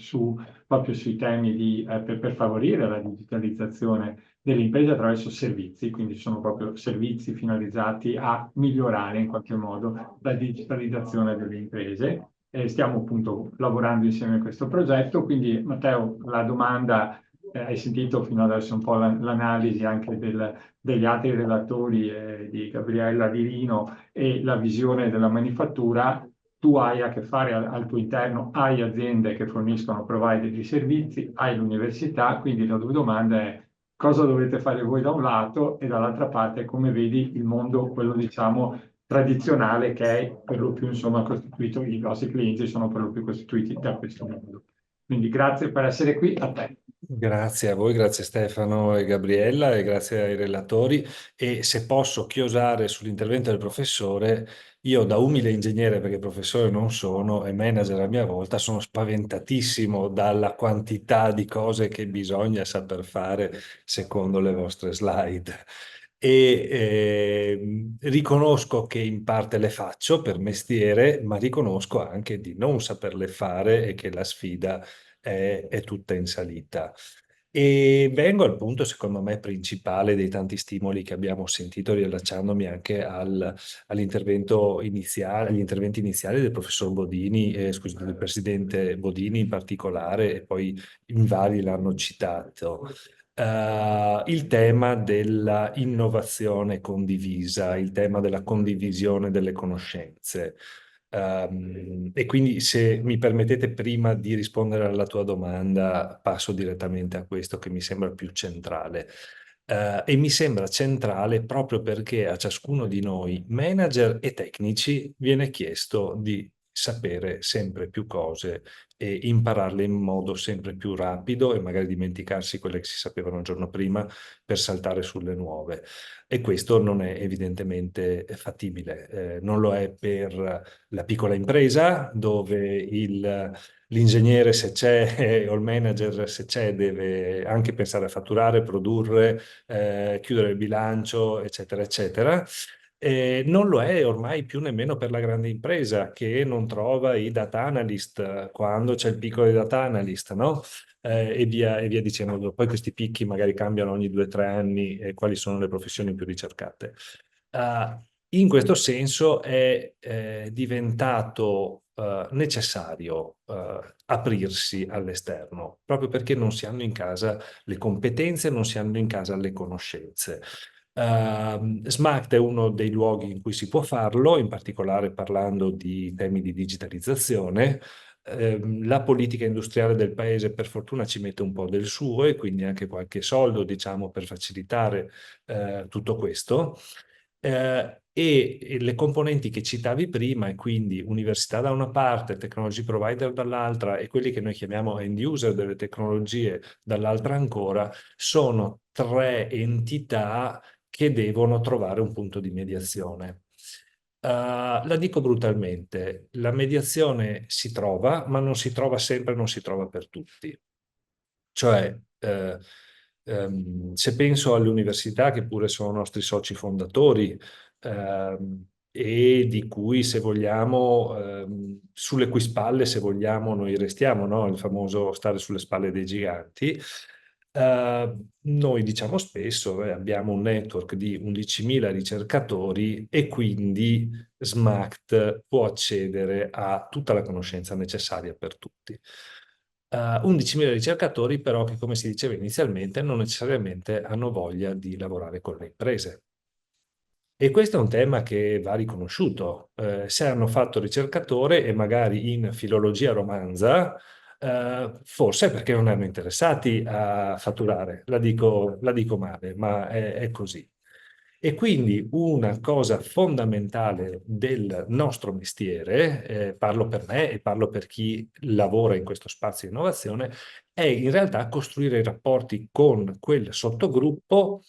proprio sui temi per favorire la digitalizzazione delle imprese attraverso servizi, quindi sono proprio servizi finalizzati a migliorare in qualche modo la digitalizzazione delle imprese. Stiamo appunto lavorando insieme a questo progetto, quindi Matteo, la domanda, hai sentito fino adesso un po' l'analisi anche degli altri relatori, di Gabriella Di Rino e la visione della manifattura. Tu hai a che fare al tuo interno, hai aziende che forniscono provider di servizi, hai l'università, quindi la tua domanda è cosa dovete fare voi da un lato e dall'altra parte come vedi il mondo, quello diciamo tradizionale che è per lo più insomma costituito, i nostri clienti sono per lo più costituiti da questo mondo. Quindi grazie per essere qui, a te. Grazie a voi, grazie Stefano e Gabriella e grazie ai relatori. E se posso chiosare sull'intervento del professore, io da umile ingegnere, perché professore non sono, e manager a mia volta, sono spaventatissimo dalla quantità di cose che bisogna saper fare secondo le vostre slide. Riconosco che in parte le faccio per mestiere, ma riconosco anche di non saperle fare e che la sfida è tutta in salita. E vengo al punto, secondo me, principale dei tanti stimoli che abbiamo sentito, riallacciandomi anche all'intervento iniziale, agli interventi iniziali del professor Bodini, scusate, del presidente Bodini in particolare, e poi in vari l'hanno citato. Il tema della innovazione condivisa, il tema della condivisione delle conoscenze. E quindi, se mi permettete, prima di rispondere alla tua domanda, passo direttamente a questo che mi sembra più centrale. E mi sembra centrale proprio perché a ciascuno di noi, manager e tecnici, viene chiesto di sapere sempre più cose e impararle in modo sempre più rapido e magari dimenticarsi quelle che si sapevano il giorno prima per saltare sulle nuove. E questo non è evidentemente fattibile. Non lo è per la piccola impresa, dove l'ingegnere, se c'è, o il manager, se c'è, deve anche pensare a fatturare, produrre, chiudere il bilancio, eccetera, eccetera. Non lo è ormai più nemmeno per la grande impresa, che non trova i data analyst quando c'è il picco dei data analyst, no? E via dicendo. Poi questi picchi magari cambiano ogni 2 o 3 anni, e quali sono le professioni più ricercate. In questo senso è diventato necessario aprirsi all'esterno, proprio perché non si hanno in casa le competenze, non si hanno in casa le conoscenze. SMACT è uno dei luoghi in cui si può farlo, in particolare parlando di temi di digitalizzazione. La politica industriale del paese per fortuna ci mette un po' del suo, e quindi anche qualche soldo, diciamo, per facilitare tutto questo. E le componenti che citavi prima, e quindi università da una parte, technology provider dall'altra, e quelli che noi chiamiamo end user delle tecnologie dall'altra ancora, sono 3 entità che devono trovare un punto di mediazione. La dico brutalmente, la mediazione si trova, ma non si trova sempre, non si trova per tutti. Cioè, se penso alle università, che pure sono nostri soci fondatori, e di cui, se vogliamo, sulle cui spalle, se vogliamo, noi restiamo, no? Il famoso stare sulle spalle dei giganti. Noi diciamo spesso, abbiamo un network di 11.000 ricercatori e quindi SMACT può accedere a tutta la conoscenza necessaria per tutti. 11.000 ricercatori però che, come si diceva inizialmente, non necessariamente hanno voglia di lavorare con le imprese. E questo è un tema che va riconosciuto. Se hanno fatto ricercatore e magari in filologia romanza, forse è perché non erano interessati a fatturare. La dico male, ma è così. E quindi una cosa fondamentale del nostro mestiere, parlo per me e parlo per chi lavora in questo spazio di innovazione, è in realtà costruire i rapporti con quel sottogruppo,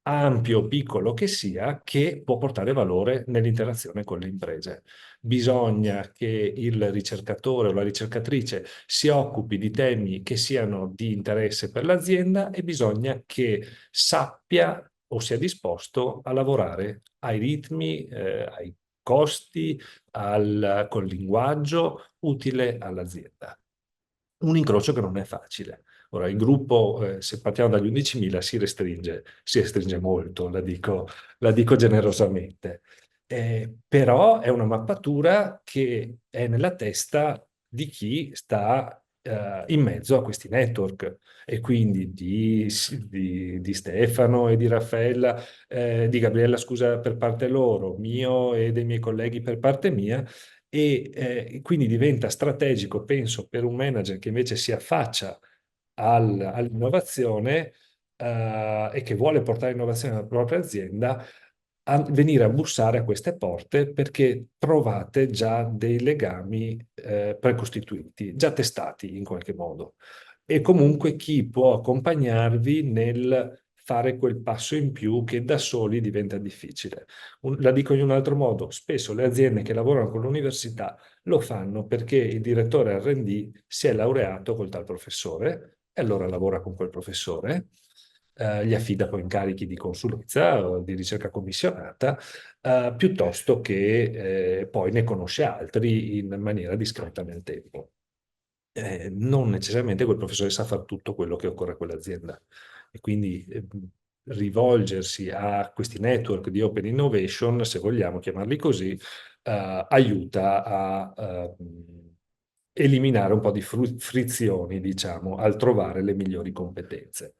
ampio o piccolo che sia, che può portare valore nell'interazione con le imprese. Bisogna che il ricercatore o la ricercatrice si occupi di temi che siano di interesse per l'azienda e bisogna che sappia o sia disposto a lavorare ai ritmi, ai costi, col linguaggio utile all'azienda. Un incrocio che non è facile. Ora, il gruppo, se partiamo dagli 11.000, si restringe molto, la dico generosamente. Però è una mappatura che è nella testa di chi sta in mezzo a questi network, e quindi di Stefano e di Raffaella, di Gabriella, scusa, per parte loro, mio e dei miei colleghi per parte mia, e quindi diventa strategico, penso, per un manager che invece si affaccia all'innovazione, e che vuole portare innovazione nella propria azienda, a venire a bussare a queste porte, perché trovate già dei legami precostituiti, già testati in qualche modo. E comunque chi può accompagnarvi nel fare quel passo in più che da soli diventa difficile. La dico in un altro modo: spesso le aziende che lavorano con l'università lo fanno perché il direttore R&D si è laureato col tal professore e allora lavora con quel professore, gli affida poi incarichi di consulenza o di ricerca commissionata, piuttosto che poi ne conosce altri in maniera discreta nel tempo. Non necessariamente quel professore sa fare tutto quello che occorre a quell'azienda, e quindi rivolgersi a questi network di open innovation, se vogliamo chiamarli così, aiuta a eliminare un po' di frizioni, diciamo, al trovare le migliori competenze.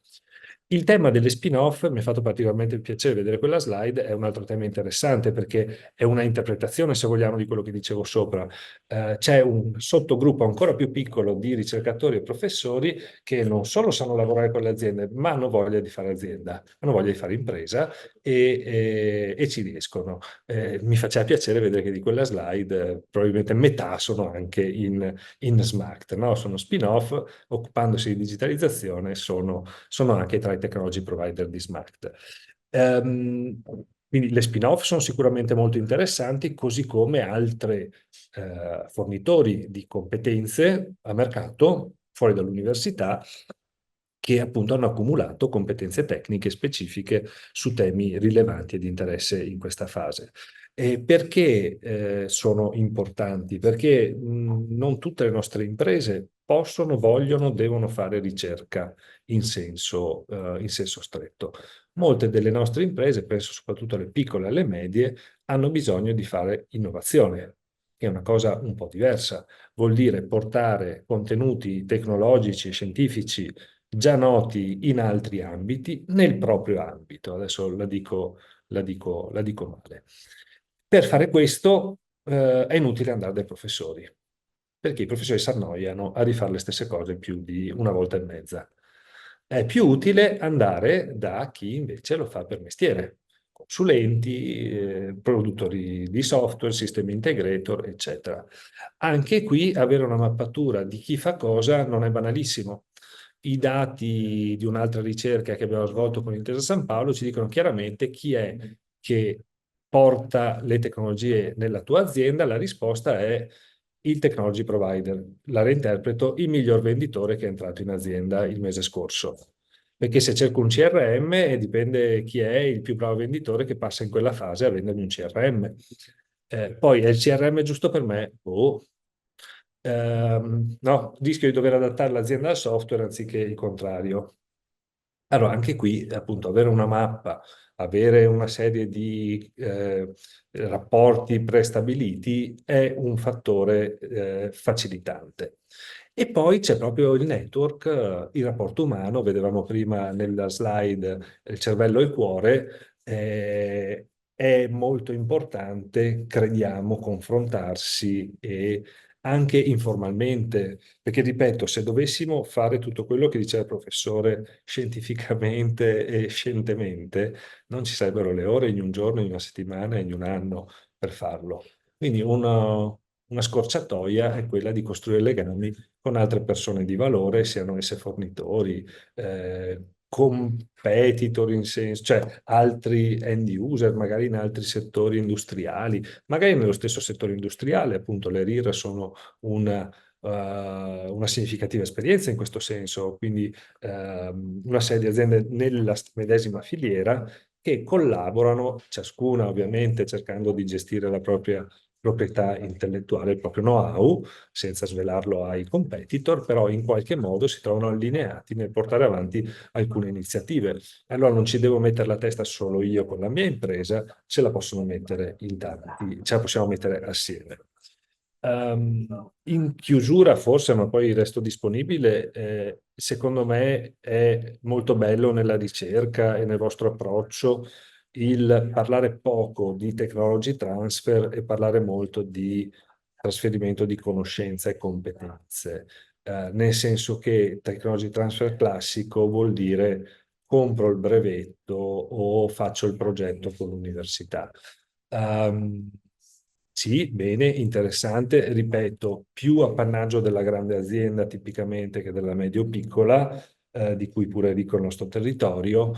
Il tema delle spin-off, mi ha fatto particolarmente piacere vedere quella slide, è un altro tema interessante perché è una interpretazione, se vogliamo, di quello che dicevo sopra. C'è un sottogruppo ancora più piccolo di ricercatori e professori che non solo sanno lavorare con le aziende, ma hanno voglia di fare azienda, hanno voglia di fare impresa, e ci riescono. Mi faceva piacere vedere che di quella slide probabilmente metà sono anche in SMACT, no? Sono spin-off, occupandosi di digitalizzazione, sono anche tra i technology provider di SMACT. Quindi le spin-off sono sicuramente molto interessanti, così come altri fornitori di competenze a mercato fuori dall'università, che appunto hanno accumulato competenze tecniche specifiche su temi rilevanti e di interesse in questa fase. E perché sono importanti? Perché non tutte le nostre imprese possono, vogliono, devono fare ricerca in senso stretto. Molte delle nostre imprese, penso soprattutto alle piccole e alle medie, hanno bisogno di fare innovazione, che è una cosa un po' diversa. Vuol dire portare contenuti tecnologici e scientifici già noti in altri ambiti nel proprio ambito. Adesso la dico male. Per fare questo è inutile andare dai professori, perché i professori si annoiano a rifare le stesse cose più di una volta e mezza. È più utile andare da chi invece lo fa per mestiere: consulenti, produttori di software, system integrator, eccetera. Anche qui avere una mappatura di chi fa cosa non è banalissimo. I dati di un'altra ricerca che abbiamo svolto con Intesa San Paolo ci dicono chiaramente chi è che porta le tecnologie nella tua azienda. La risposta è il technology provider, la reinterpreto, il miglior venditore che è entrato in azienda il mese scorso. Perché se cerco un CRM, dipende chi è il più bravo venditore che passa in quella fase a vendermi un CRM. Poi è il CRM giusto per me? Boh. No, rischio di dover adattare l'azienda al software anziché il contrario. Allora, anche qui, appunto, avere una mappa, avere una serie di rapporti prestabiliti è un fattore facilitante. E poi c'è proprio il network, il rapporto umano, vedevamo prima nella slide il cervello e il cuore, è molto importante, crediamo, confrontarsi e anche informalmente, perché ripeto, se dovessimo fare tutto quello che diceva il professore scientificamente e scientemente, non ci sarebbero le ore in un giorno, in una settimana, in un anno per farlo. Quindi una scorciatoia è quella di costruire legami con altre persone di valore, siano esse fornitori, competitor in senso, cioè altri end user, magari in altri settori industriali, magari nello stesso settore industriale, appunto le RIR sono una significativa esperienza in questo senso, quindi una serie di aziende nella medesima filiera che collaborano, ciascuna ovviamente cercando di gestire la propria proprietà intellettuale, il proprio know-how, senza svelarlo ai competitor, però in qualche modo si trovano allineati nel portare avanti alcune iniziative. Allora non ci devo mettere la testa solo io con la mia impresa, ce la possono mettere in tanti, ce la possiamo mettere assieme. In chiusura forse, ma poi resto disponibile, secondo me è molto bello nella ricerca e nel vostro approccio il parlare poco di technology transfer e parlare molto di trasferimento di conoscenze e competenze, nel senso che technology transfer classico vuol dire compro il brevetto o faccio il progetto con l'università. Sì, bene, interessante, ripeto, più appannaggio della grande azienda tipicamente che della medio-piccola, di cui pure dico il nostro territorio,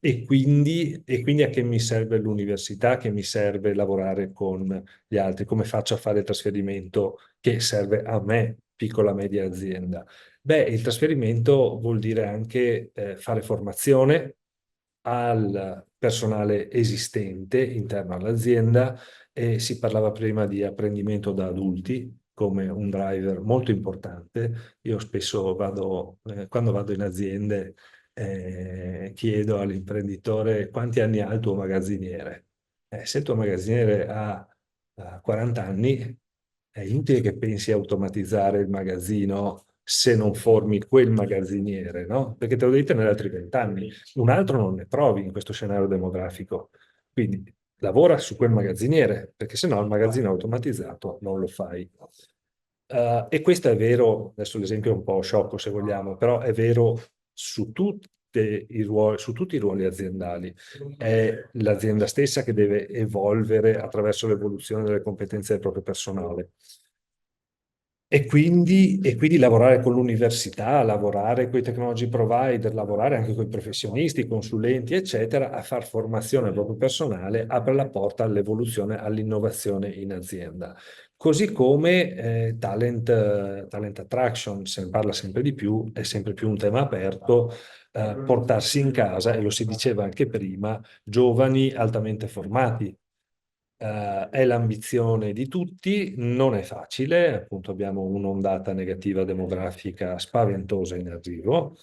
e quindi a che mi serve l'università, che mi serve lavorare con gli altri, come faccio a fare il trasferimento che serve a me, piccola media azienda? Beh, il trasferimento vuol dire anche fare formazione al personale esistente interno all'azienda e si parlava prima di apprendimento da adulti come un driver molto importante. Io spesso quando vado in aziende, chiedo all'imprenditore quanti anni ha il tuo magazziniere. Se il tuo magazziniere ha 40 anni, è inutile che pensi a automatizzare il magazzino se non formi quel magazziniere, no? Perché te lo devi tenere altri 20 anni. Un altro non ne trovi in questo scenario demografico. Quindi lavora su quel magazziniere, perché se no il magazzino automatizzato non lo fai. E questo è vero, adesso l'esempio è un po' sciocco se vogliamo, però è vero su tutti i ruoli aziendali. È l'azienda stessa che deve evolvere attraverso l'evoluzione delle competenze del proprio personale. E quindi lavorare con l'università, lavorare con i technology provider, lavorare anche con i professionisti, consulenti, eccetera, a far formazione proprio personale, apre la porta all'evoluzione, all'innovazione in azienda. Così come talent attraction, se ne parla sempre di più, è sempre più un tema aperto, portarsi in casa, e lo si diceva anche prima, giovani altamente formati. È l'ambizione di tutti, non è facile, appunto abbiamo un'ondata negativa demografica spaventosa in arrivo,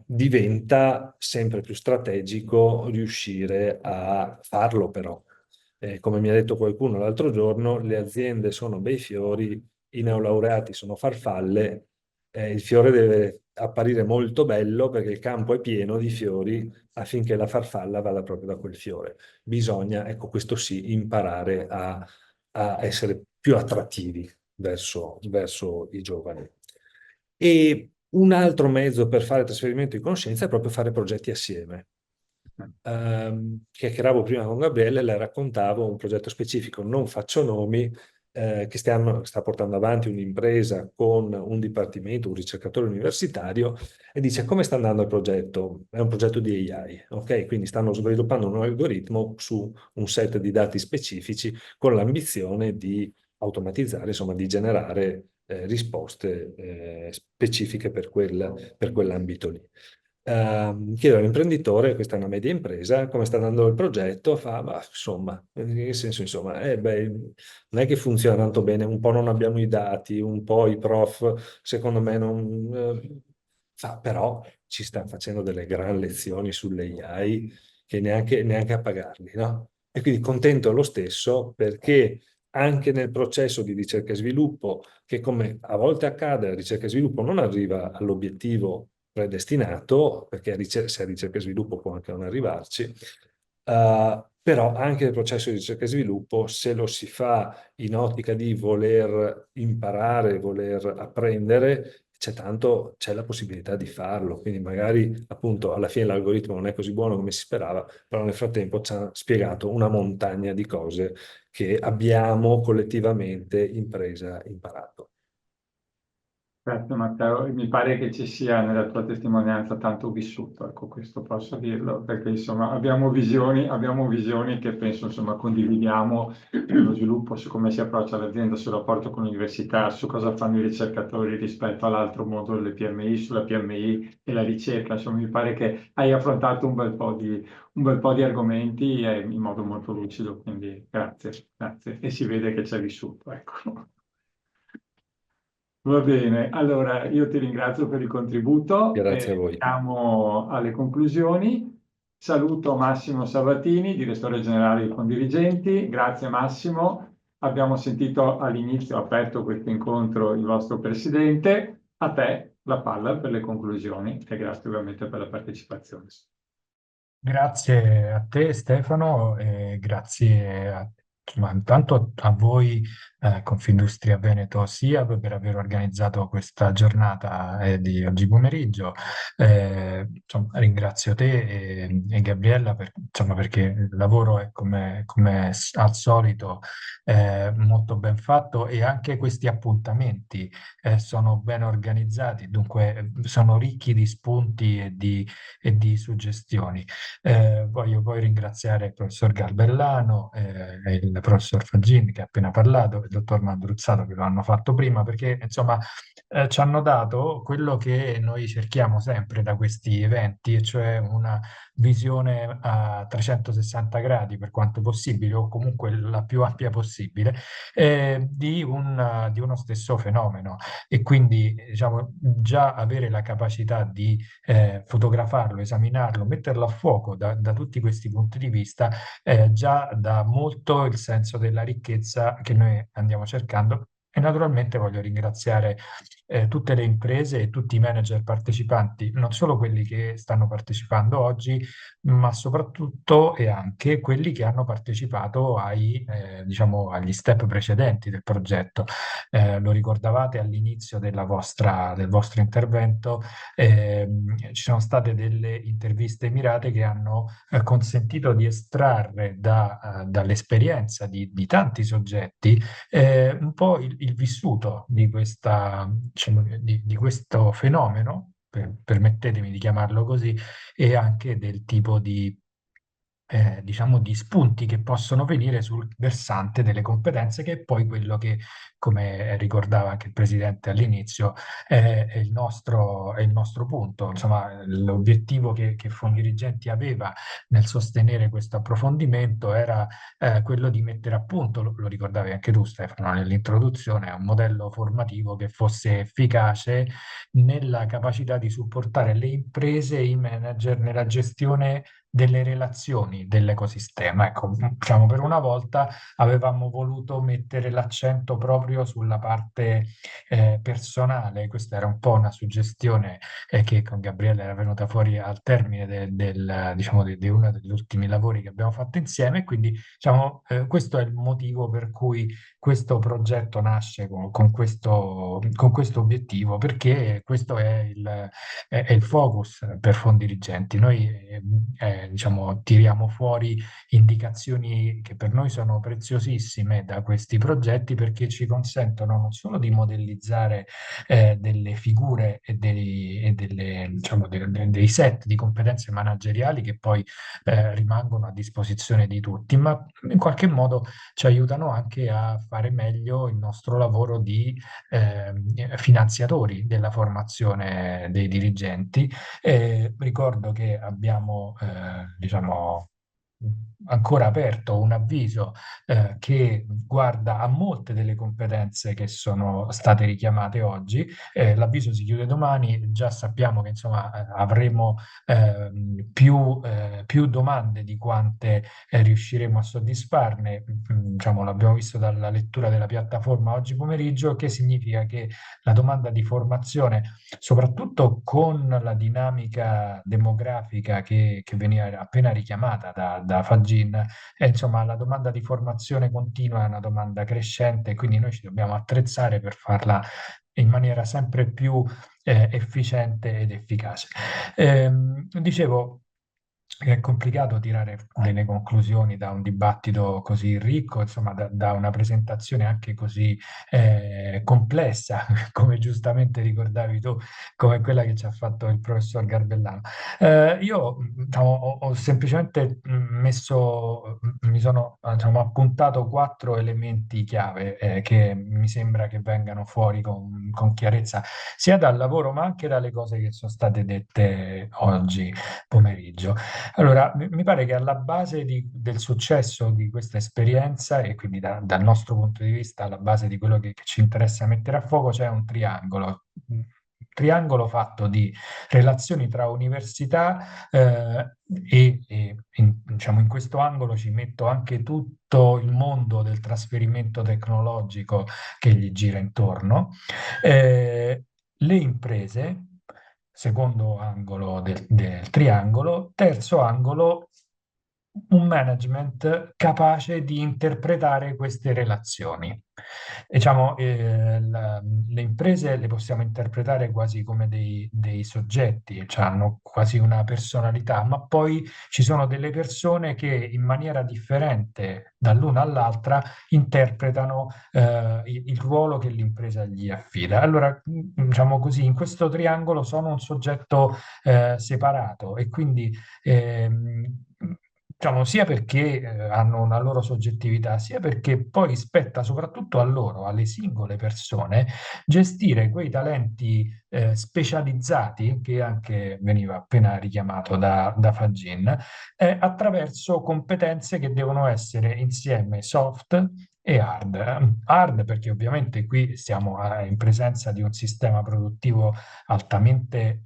diventa sempre più strategico riuscire a farlo però. Come mi ha detto qualcuno l'altro giorno, le aziende sono bei fiori, i neolaureati sono farfalle, il fiore deve apparire molto bello perché il campo è pieno di fiori affinché la farfalla vada proprio da quel fiore. Bisogna, ecco, questo sì, imparare a essere più attrattivi verso i giovani. E un altro mezzo per fare trasferimento di conoscenza è proprio fare progetti assieme. Chiacchieravo prima con Gabriele, le raccontavo un progetto specifico, non faccio nomi, che sta portando avanti un'impresa con un dipartimento, un ricercatore universitario, e dice come sta andando il progetto? È un progetto di AI, ok? Quindi stanno sviluppando un algoritmo su un set di dati specifici con l'ambizione di automatizzare, insomma, di generare risposte specifiche per quell'ambito lì. Chiedo all'imprenditore, questa è una media impresa, come sta andando il progetto, fa, ma insomma, in che senso insomma, non è che funziona tanto bene, un po' non abbiamo i dati, un po' i prof, secondo me non... però ci stanno facendo delle gran lezioni sulle AI che neanche a pagarli, no? E quindi contento lo stesso perché anche nel processo di ricerca e sviluppo, che come a volte accade, la ricerca e sviluppo non arriva all'obiettivo predestinato, perché se a ricerca e sviluppo può anche non arrivarci, però anche nel processo di ricerca e sviluppo, se lo si fa in ottica di voler imparare, voler apprendere, c'è la possibilità di farlo, quindi magari appunto alla fine l'algoritmo non è così buono come si sperava, però nel frattempo ci ha spiegato una montagna di cose che abbiamo collettivamente imparato. Grazie Matteo, mi pare che ci sia nella tua testimonianza tanto vissuto, ecco questo posso dirlo, perché insomma abbiamo visioni che penso insomma condividiamo sullo sviluppo, su come si approccia l'azienda, sul rapporto con l'università, su cosa fanno i ricercatori rispetto all'altro mondo delle PMI, sulla PMI e la ricerca, insomma mi pare che hai affrontato un bel po' di argomenti in modo molto lucido, quindi grazie e si vede che ci hai vissuto, ecco. Va bene, allora io ti ringrazio per il contributo Grazie a e voi. siamo alle conclusioni. Saluto Massimo Sabatini, direttore generale di Fondirigenti. Grazie Massimo. Abbiamo sentito all'inizio, aperto questo incontro, il vostro presidente. A te la palla per le conclusioni e grazie ovviamente per la partecipazione. Grazie a te Stefano e grazie insomma, intanto a voi Confindustria Veneto SIAB per aver organizzato questa giornata di oggi pomeriggio. Insomma, ringrazio te e Gabriella insomma, perché il lavoro è come al solito molto ben fatto e anche questi appuntamenti sono ben organizzati, dunque sono ricchi di spunti e di suggestioni. Voglio poi ringraziare il professor Galbellano e il professor Faggin che ha appena parlato, e il dottor Mandruzzato che lo hanno fatto prima, perché insomma ci hanno dato quello che noi cerchiamo sempre da questi eventi, e cioè una visione a 360 gradi per quanto possibile, o comunque la più ampia possibile, di uno stesso fenomeno. E quindi diciamo, già avere la capacità di fotografarlo, esaminarlo, metterlo a fuoco da tutti questi punti di vista, già dà molto il senso della ricchezza che noi andiamo cercando. E naturalmente voglio ringraziare tutte le imprese e tutti i manager partecipanti, non solo quelli che stanno partecipando oggi, ma soprattutto e anche quelli che hanno partecipato diciamo, agli step precedenti del progetto. Lo ricordavate all'inizio del vostro intervento, ci sono state delle interviste mirate che hanno consentito di estrarre dall'esperienza di tanti soggetti un po' il vissuto di diciamo, di questo fenomeno, permettetemi di chiamarlo così, e anche del tipo diciamo, di spunti che possono venire sul versante delle competenze, che è poi quello che, come ricordava anche il Presidente all'inizio, è il nostro punto. Insomma, l'obiettivo che Fondirigenti aveva nel sostenere questo approfondimento era quello di mettere a punto, lo ricordavi anche tu Stefano nell'introduzione, un modello formativo che fosse efficace nella capacità di supportare le imprese e i manager nella gestione delle relazioni dell'ecosistema. Ecco, diciamo, per una volta avevamo voluto mettere l'accento proprio sulla parte personale. Questa era un po' una suggestione che con Gabriele era venuta fuori al termine diciamo, di uno degli ultimi lavori che abbiamo fatto insieme, e quindi diciamo, questo è il motivo per cui questo progetto nasce con questo obiettivo, perché questo è il focus per Fondirigenti. Noi diciamo, tiriamo fuori indicazioni che per noi sono preziosissime da questi progetti, perché ci consentono non solo di modellizzare delle figure e diciamo, dei set di competenze manageriali che poi rimangono a disposizione di tutti, ma in qualche modo ci aiutano anche a fare meglio il nostro lavoro di finanziatori della formazione dei dirigenti. Ricordo che abbiamo, diciamo, ancora aperto un avviso che guarda a molte delle competenze che sono state richiamate oggi. L'avviso si chiude domani, già sappiamo che insomma avremo più domande di quante riusciremo a soddisfarne. Diciamo, l'abbiamo visto dalla lettura della piattaforma oggi pomeriggio, che significa che la domanda di formazione, soprattutto con la dinamica demografica che veniva appena richiamata da Fagin, insomma, la domanda di formazione continua è una domanda crescente, quindi noi ci dobbiamo attrezzare per farla in maniera sempre più efficiente ed efficace. Dicevo, è complicato tirare delle conclusioni da un dibattito così ricco, insomma, da una presentazione anche così complessa, come giustamente ricordavi tu, come quella che ci ha fatto il professor Garbellano. Io diciamo, ho semplicemente mi sono diciamo, appuntato 4 elementi chiave che mi sembra che vengano fuori con chiarezza, sia dal lavoro ma anche dalle cose che sono state dette oggi pomeriggio. Allora, mi pare che alla base del successo di questa esperienza, e quindi dal nostro punto di vista, alla base di quello che ci interessa mettere a fuoco, c'è un triangolo fatto di relazioni tra università diciamo, in questo angolo ci metto anche tutto il mondo del trasferimento tecnologico che gli gira intorno, le imprese, secondo angolo del triangolo, terzo angolo, un management capace di interpretare queste relazioni. Diciamo, le imprese le possiamo interpretare quasi come dei soggetti, cioè hanno quasi una personalità, ma poi ci sono delle persone che in maniera differente dall'una all'altra interpretano il ruolo che l'impresa gli affida. Allora, diciamo così, in questo triangolo sono un soggetto separato, e quindi diciamo, sia perché hanno una loro soggettività, sia perché poi spetta soprattutto a loro, alle singole persone, gestire quei talenti specializzati, che anche veniva appena richiamato da Fagin, attraverso competenze che devono essere insieme soft e hard. Hard perché ovviamente qui siamo in presenza di un sistema produttivo altamente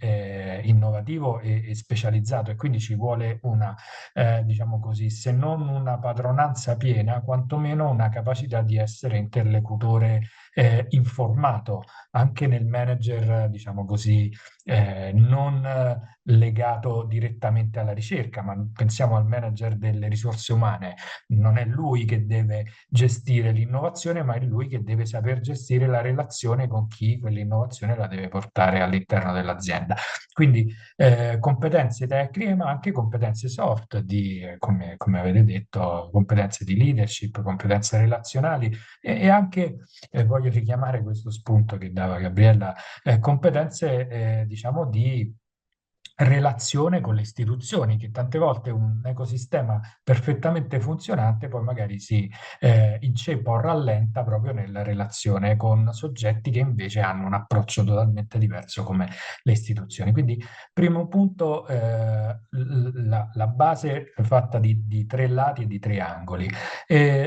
innovativo e specializzato, e quindi ci vuole una, diciamo così, se non una padronanza piena, quantomeno una capacità di essere interlocutore informato, anche nel manager, diciamo così, non legato direttamente alla ricerca, ma pensiamo al manager delle risorse umane. Non è lui che deve gestire l'innovazione, ma è lui che deve saper gestire la relazione con chi quell'innovazione la deve portare all'interno dell'azienda. Quindi competenze tecniche, ma anche competenze soft, come avete detto, competenze di leadership, competenze relazionali e anche, voglio richiamare questo spunto che dava Gabriella, competenze diciamo di relazione con le istituzioni, che tante volte un ecosistema perfettamente funzionante poi magari si inceppa o rallenta proprio nella relazione con soggetti che invece hanno un approccio totalmente diverso come le istituzioni. Quindi, primo punto, la base è fatta di 3 lati e di 3 angoli.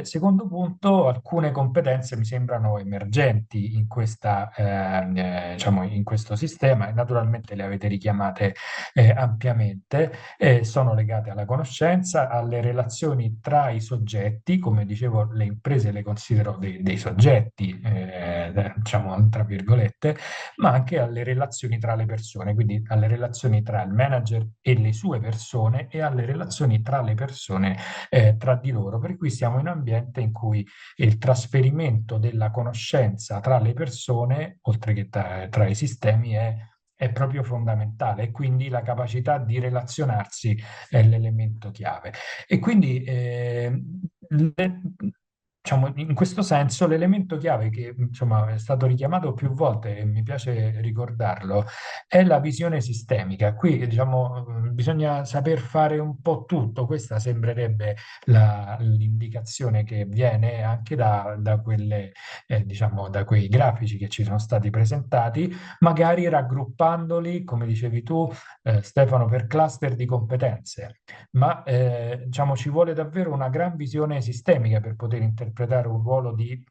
Secondo punto, alcune competenze mi sembrano emergenti in diciamo, in questo sistema, e naturalmente le avete richiamate ampiamente, sono legate alla conoscenza, alle relazioni tra i soggetti. Come dicevo, le imprese le considero dei soggetti, diciamo tra virgolette, ma anche alle relazioni tra le persone, quindi alle relazioni tra il manager e le sue persone, e alle relazioni tra le persone tra di loro. Per cui siamo in un ambiente in cui il trasferimento della conoscenza tra le persone, oltre che tra i sistemi, è è proprio fondamentale, e quindi la capacità di relazionarsi è l'elemento chiave. E quindi diciamo, in questo senso l'elemento chiave che insomma, è stato richiamato più volte e mi piace ricordarlo è la visione sistemica. Qui diciamo, bisogna saper fare un po' tutto, questa sembrerebbe l'indicazione che viene anche da quelle, diciamo, da quei grafici che ci sono stati presentati, magari raggruppandoli, come dicevi tu, Stefano, per cluster di competenze, ma diciamo, ci vuole davvero una gran visione sistemica per poter interpretare un ruolo di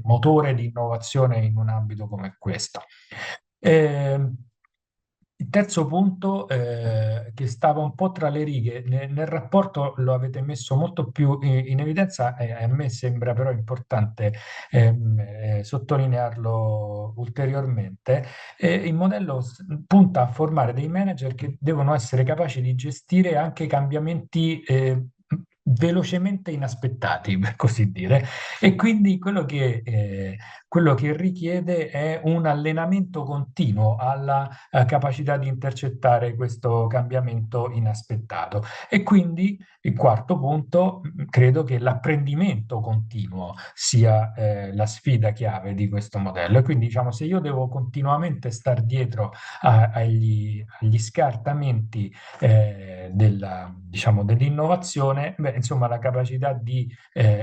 motore di innovazione in un ambito come questo. Il terzo punto, che stava un po' tra le righe, nel rapporto lo avete messo molto più in evidenza, e a me sembra però importante sottolinearlo ulteriormente. Il modello punta a formare dei manager che devono essere capaci di gestire anche i cambiamenti velocemente inaspettati, per così dire, e quindi quello che richiede è un allenamento continuo alla capacità di intercettare questo cambiamento inaspettato. E quindi il quarto punto, credo che l'apprendimento continuo sia la sfida chiave di questo modello. E quindi, diciamo, se io devo continuamente star dietro agli scartamenti diciamo, dell'innovazione, insomma, la capacità di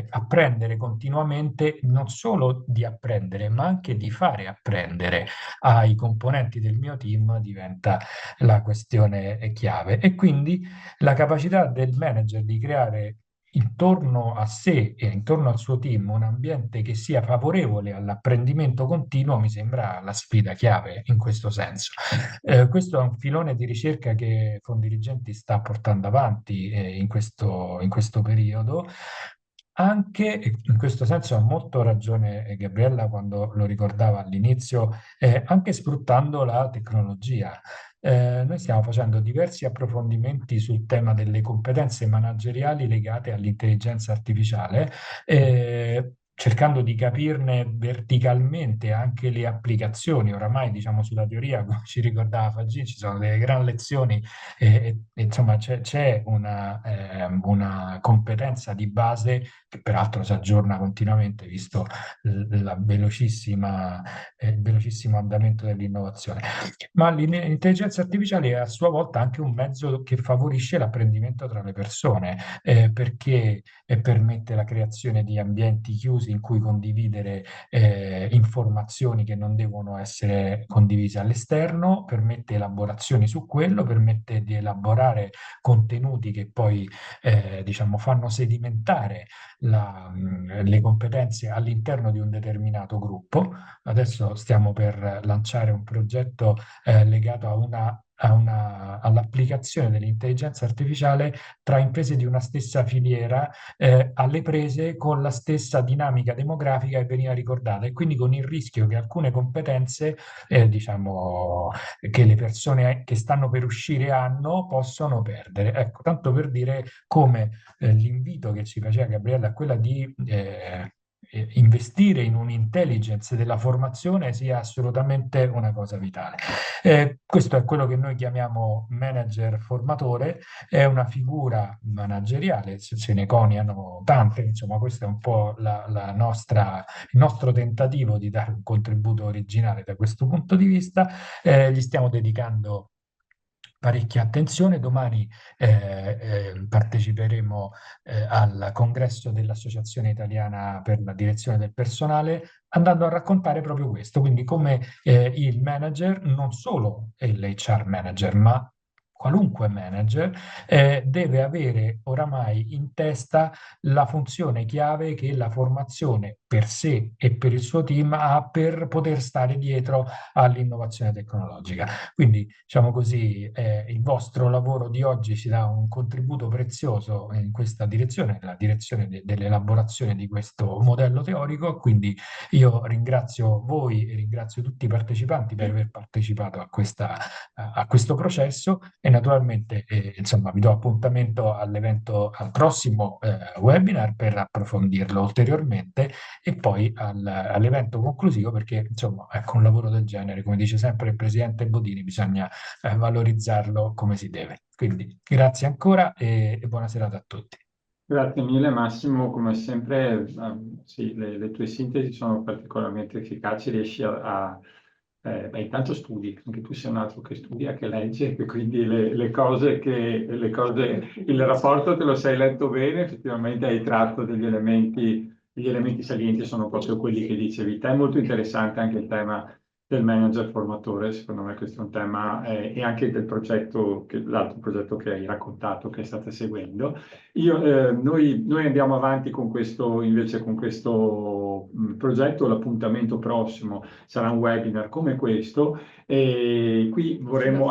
apprendere continuamente, non solo di apprendere, ma anche di fare apprendere ai componenti del mio team diventa la questione chiave. E quindi la capacità del manager di creare intorno a sé e intorno al suo team un ambiente che sia favorevole all'apprendimento continuo mi sembra la sfida chiave in questo senso. Questo è un filone di ricerca che Fondirigenti sta portando avanti in questo periodo. Anche, e in questo senso ha molto ragione Gabriella quando lo ricordava all'inizio, anche sfruttando la tecnologia. Noi stiamo facendo diversi approfondimenti sul tema delle competenze manageriali legate all'intelligenza artificiale, cercando di capirne verticalmente anche le applicazioni. Oramai, diciamo, sulla teoria, come ci ricordava Fagin, ci sono delle gran lezioni, insomma c'è una competenza di base che peraltro si aggiorna continuamente, visto il velocissimo andamento dell'innovazione. Ma l'intelligenza artificiale è a sua volta anche un mezzo che favorisce l'apprendimento tra le persone, perché permette la creazione di ambienti chiusi in cui condividere informazioni che non devono essere condivise all'esterno, permette elaborazioni su quello, permette di elaborare contenuti che poi diciamo, fanno sedimentare le competenze all'interno di un determinato gruppo. Adesso stiamo per lanciare un progetto legato all'applicazione dell'intelligenza artificiale tra imprese di una stessa filiera, alle prese con la stessa dinamica demografica che veniva ricordata, e quindi con il rischio che alcune competenze, diciamo, che le persone che stanno per uscire hanno, possono perdere. Ecco, tanto per dire come l'invito che ci faceva Gabriella è quella di investire in un'intelligence della formazione sia assolutamente una cosa vitale. Questo è quello che noi chiamiamo manager formatore, è una figura manageriale, se ne coniano tante, insomma questo è un po' il nostro tentativo di dare un contributo originale da questo punto di vista. Gli stiamo dedicando parecchia attenzione. Domani parteciperemo al congresso dell'Associazione Italiana per la Direzione del Personale, andando a raccontare proprio questo, quindi come il manager, non solo l'HR manager, ma qualunque manager, deve avere oramai in testa la funzione chiave che la formazione per sé e per il suo team ha per poter stare dietro all'innovazione tecnologica. Quindi, diciamo così, il vostro lavoro di oggi ci dà un contributo prezioso in questa direzione, la direzione dell'elaborazione di questo modello teorico. Quindi io ringrazio voi e ringrazio tutti i partecipanti per aver partecipato a questo processo, e naturalmente insomma vi do appuntamento all'evento, al prossimo webinar per approfondirlo ulteriormente e poi all'evento conclusivo, perché insomma ecco, un lavoro del genere, come dice sempre il presidente Bodini, bisogna valorizzarlo come si deve. Quindi grazie ancora e buona serata a tutti. Grazie mille Massimo, come sempre sì, le tue sintesi sono particolarmente efficaci, riesci intanto studi, anche tu sei un altro che studia, che legge, e quindi il rapporto te lo sei letto bene, effettivamente hai tratto gli elementi salienti sono proprio quelli che dicevi te. È molto interessante anche il tema del manager formatore, secondo me questo è un tema, e anche del progetto, l'altro progetto che hai raccontato, che state seguendo. Noi andiamo avanti con questo progetto, l'appuntamento prossimo sarà un webinar come questo, e qui vorremmo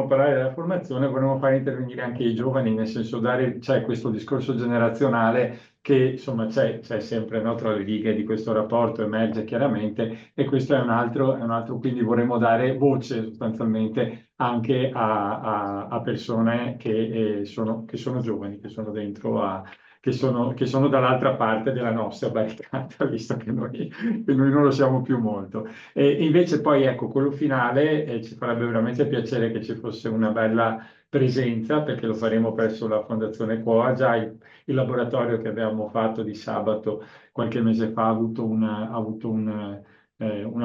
parlare della formazione, vorremmo fare intervenire anche i giovani, nel senso c'è questo discorso generazionale che insomma c'è sempre, no, tra le righe di questo rapporto, emerge chiaramente, e questo è un altro, quindi vorremmo dare voce sostanzialmente anche a persone che sono giovani, che sono dentro che sono dall'altra parte della nostra barricata, visto che noi non lo siamo più molto. E invece poi ecco, quello finale, ci farebbe veramente piacere che ci fosse una bella presenza, perché lo faremo presso la Fondazione Cuora. Già il laboratorio che abbiamo fatto di sabato qualche mese fa ha avuto una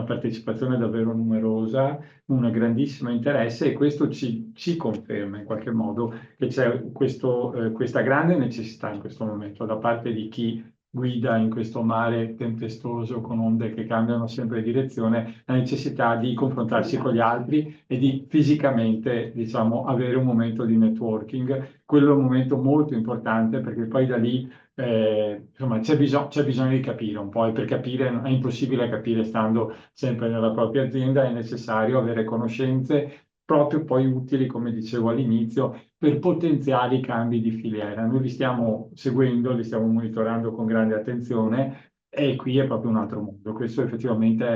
partecipazione davvero numerosa, un grandissimo interesse, e questo ci conferma in qualche modo che c'è questa grande necessità in questo momento da parte di chi guida in questo mare tempestoso con onde che cambiano sempre direzione, la necessità di confrontarsi con gli altri e di fisicamente, diciamo, avere un momento di networking. Quello è un momento molto importante, perché poi da lì insomma, c'è bisogno di capire un po', e per capire è impossibile capire stando sempre nella propria azienda, è necessario avere conoscenze proprio poi utili, come dicevo all'inizio, per potenziali cambi di filiera. Noi li stiamo seguendo, li stiamo monitorando con grande attenzione, e qui è proprio un altro mondo. Questo effettivamente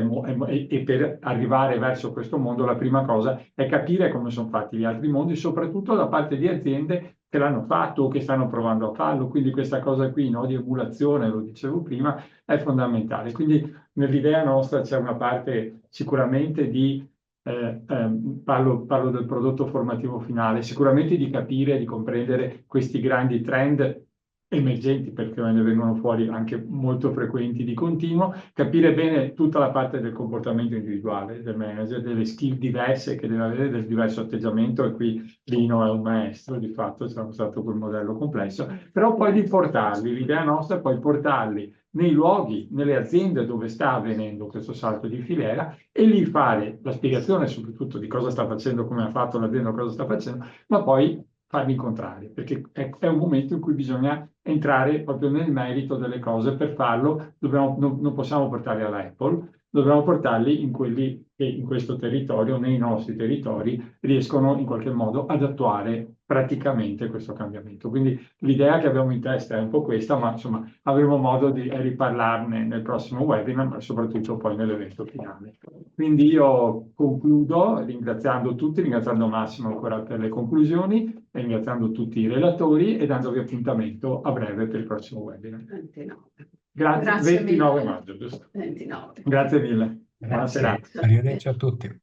e per arrivare verso questo mondo la prima cosa è capire come sono fatti gli altri mondi, soprattutto da parte di aziende che l'hanno fatto o che stanno provando a farlo. Quindi questa cosa qui, no, di emulazione, lo dicevo prima, è fondamentale. Quindi nell'idea nostra c'è una parte sicuramente di parlo del prodotto formativo finale, sicuramente di capire e di comprendere questi grandi trend emergenti, perché ne vengono fuori anche molto frequenti di continuo, capire bene tutta la parte del comportamento individuale del manager, delle skill diverse che deve avere, del diverso atteggiamento, e qui Lino è un maestro, di fatto c'è stato quel modello complesso, però poi di portarli, l'idea nostra è poi portarli nei luoghi, nelle aziende dove sta avvenendo questo salto di filiera, e lì fare la spiegazione soprattutto di cosa sta facendo, come ha fatto l'azienda, cosa sta facendo, ma poi farli incontrare, perché è un momento in cui bisogna entrare proprio nel merito delle cose. Per farlo non possiamo portarli alla Apple, dobbiamo portarli in quelli che in questo territorio, nei nostri territori, riescono in qualche modo ad attuare praticamente questo cambiamento. Quindi l'idea che abbiamo in testa è un po' questa, ma insomma avremo modo di riparlarne nel prossimo webinar, ma soprattutto poi nell'evento finale. Quindi io concludo ringraziando tutti, ringraziando Massimo ancora per le conclusioni, e ringraziando tutti i relatori, e dandovi appuntamento a breve per il prossimo webinar. 29. Grazie 29 maggio, giusto? 29. Grazie mille. Buona Grazie. serata. Arrivederci a tutti.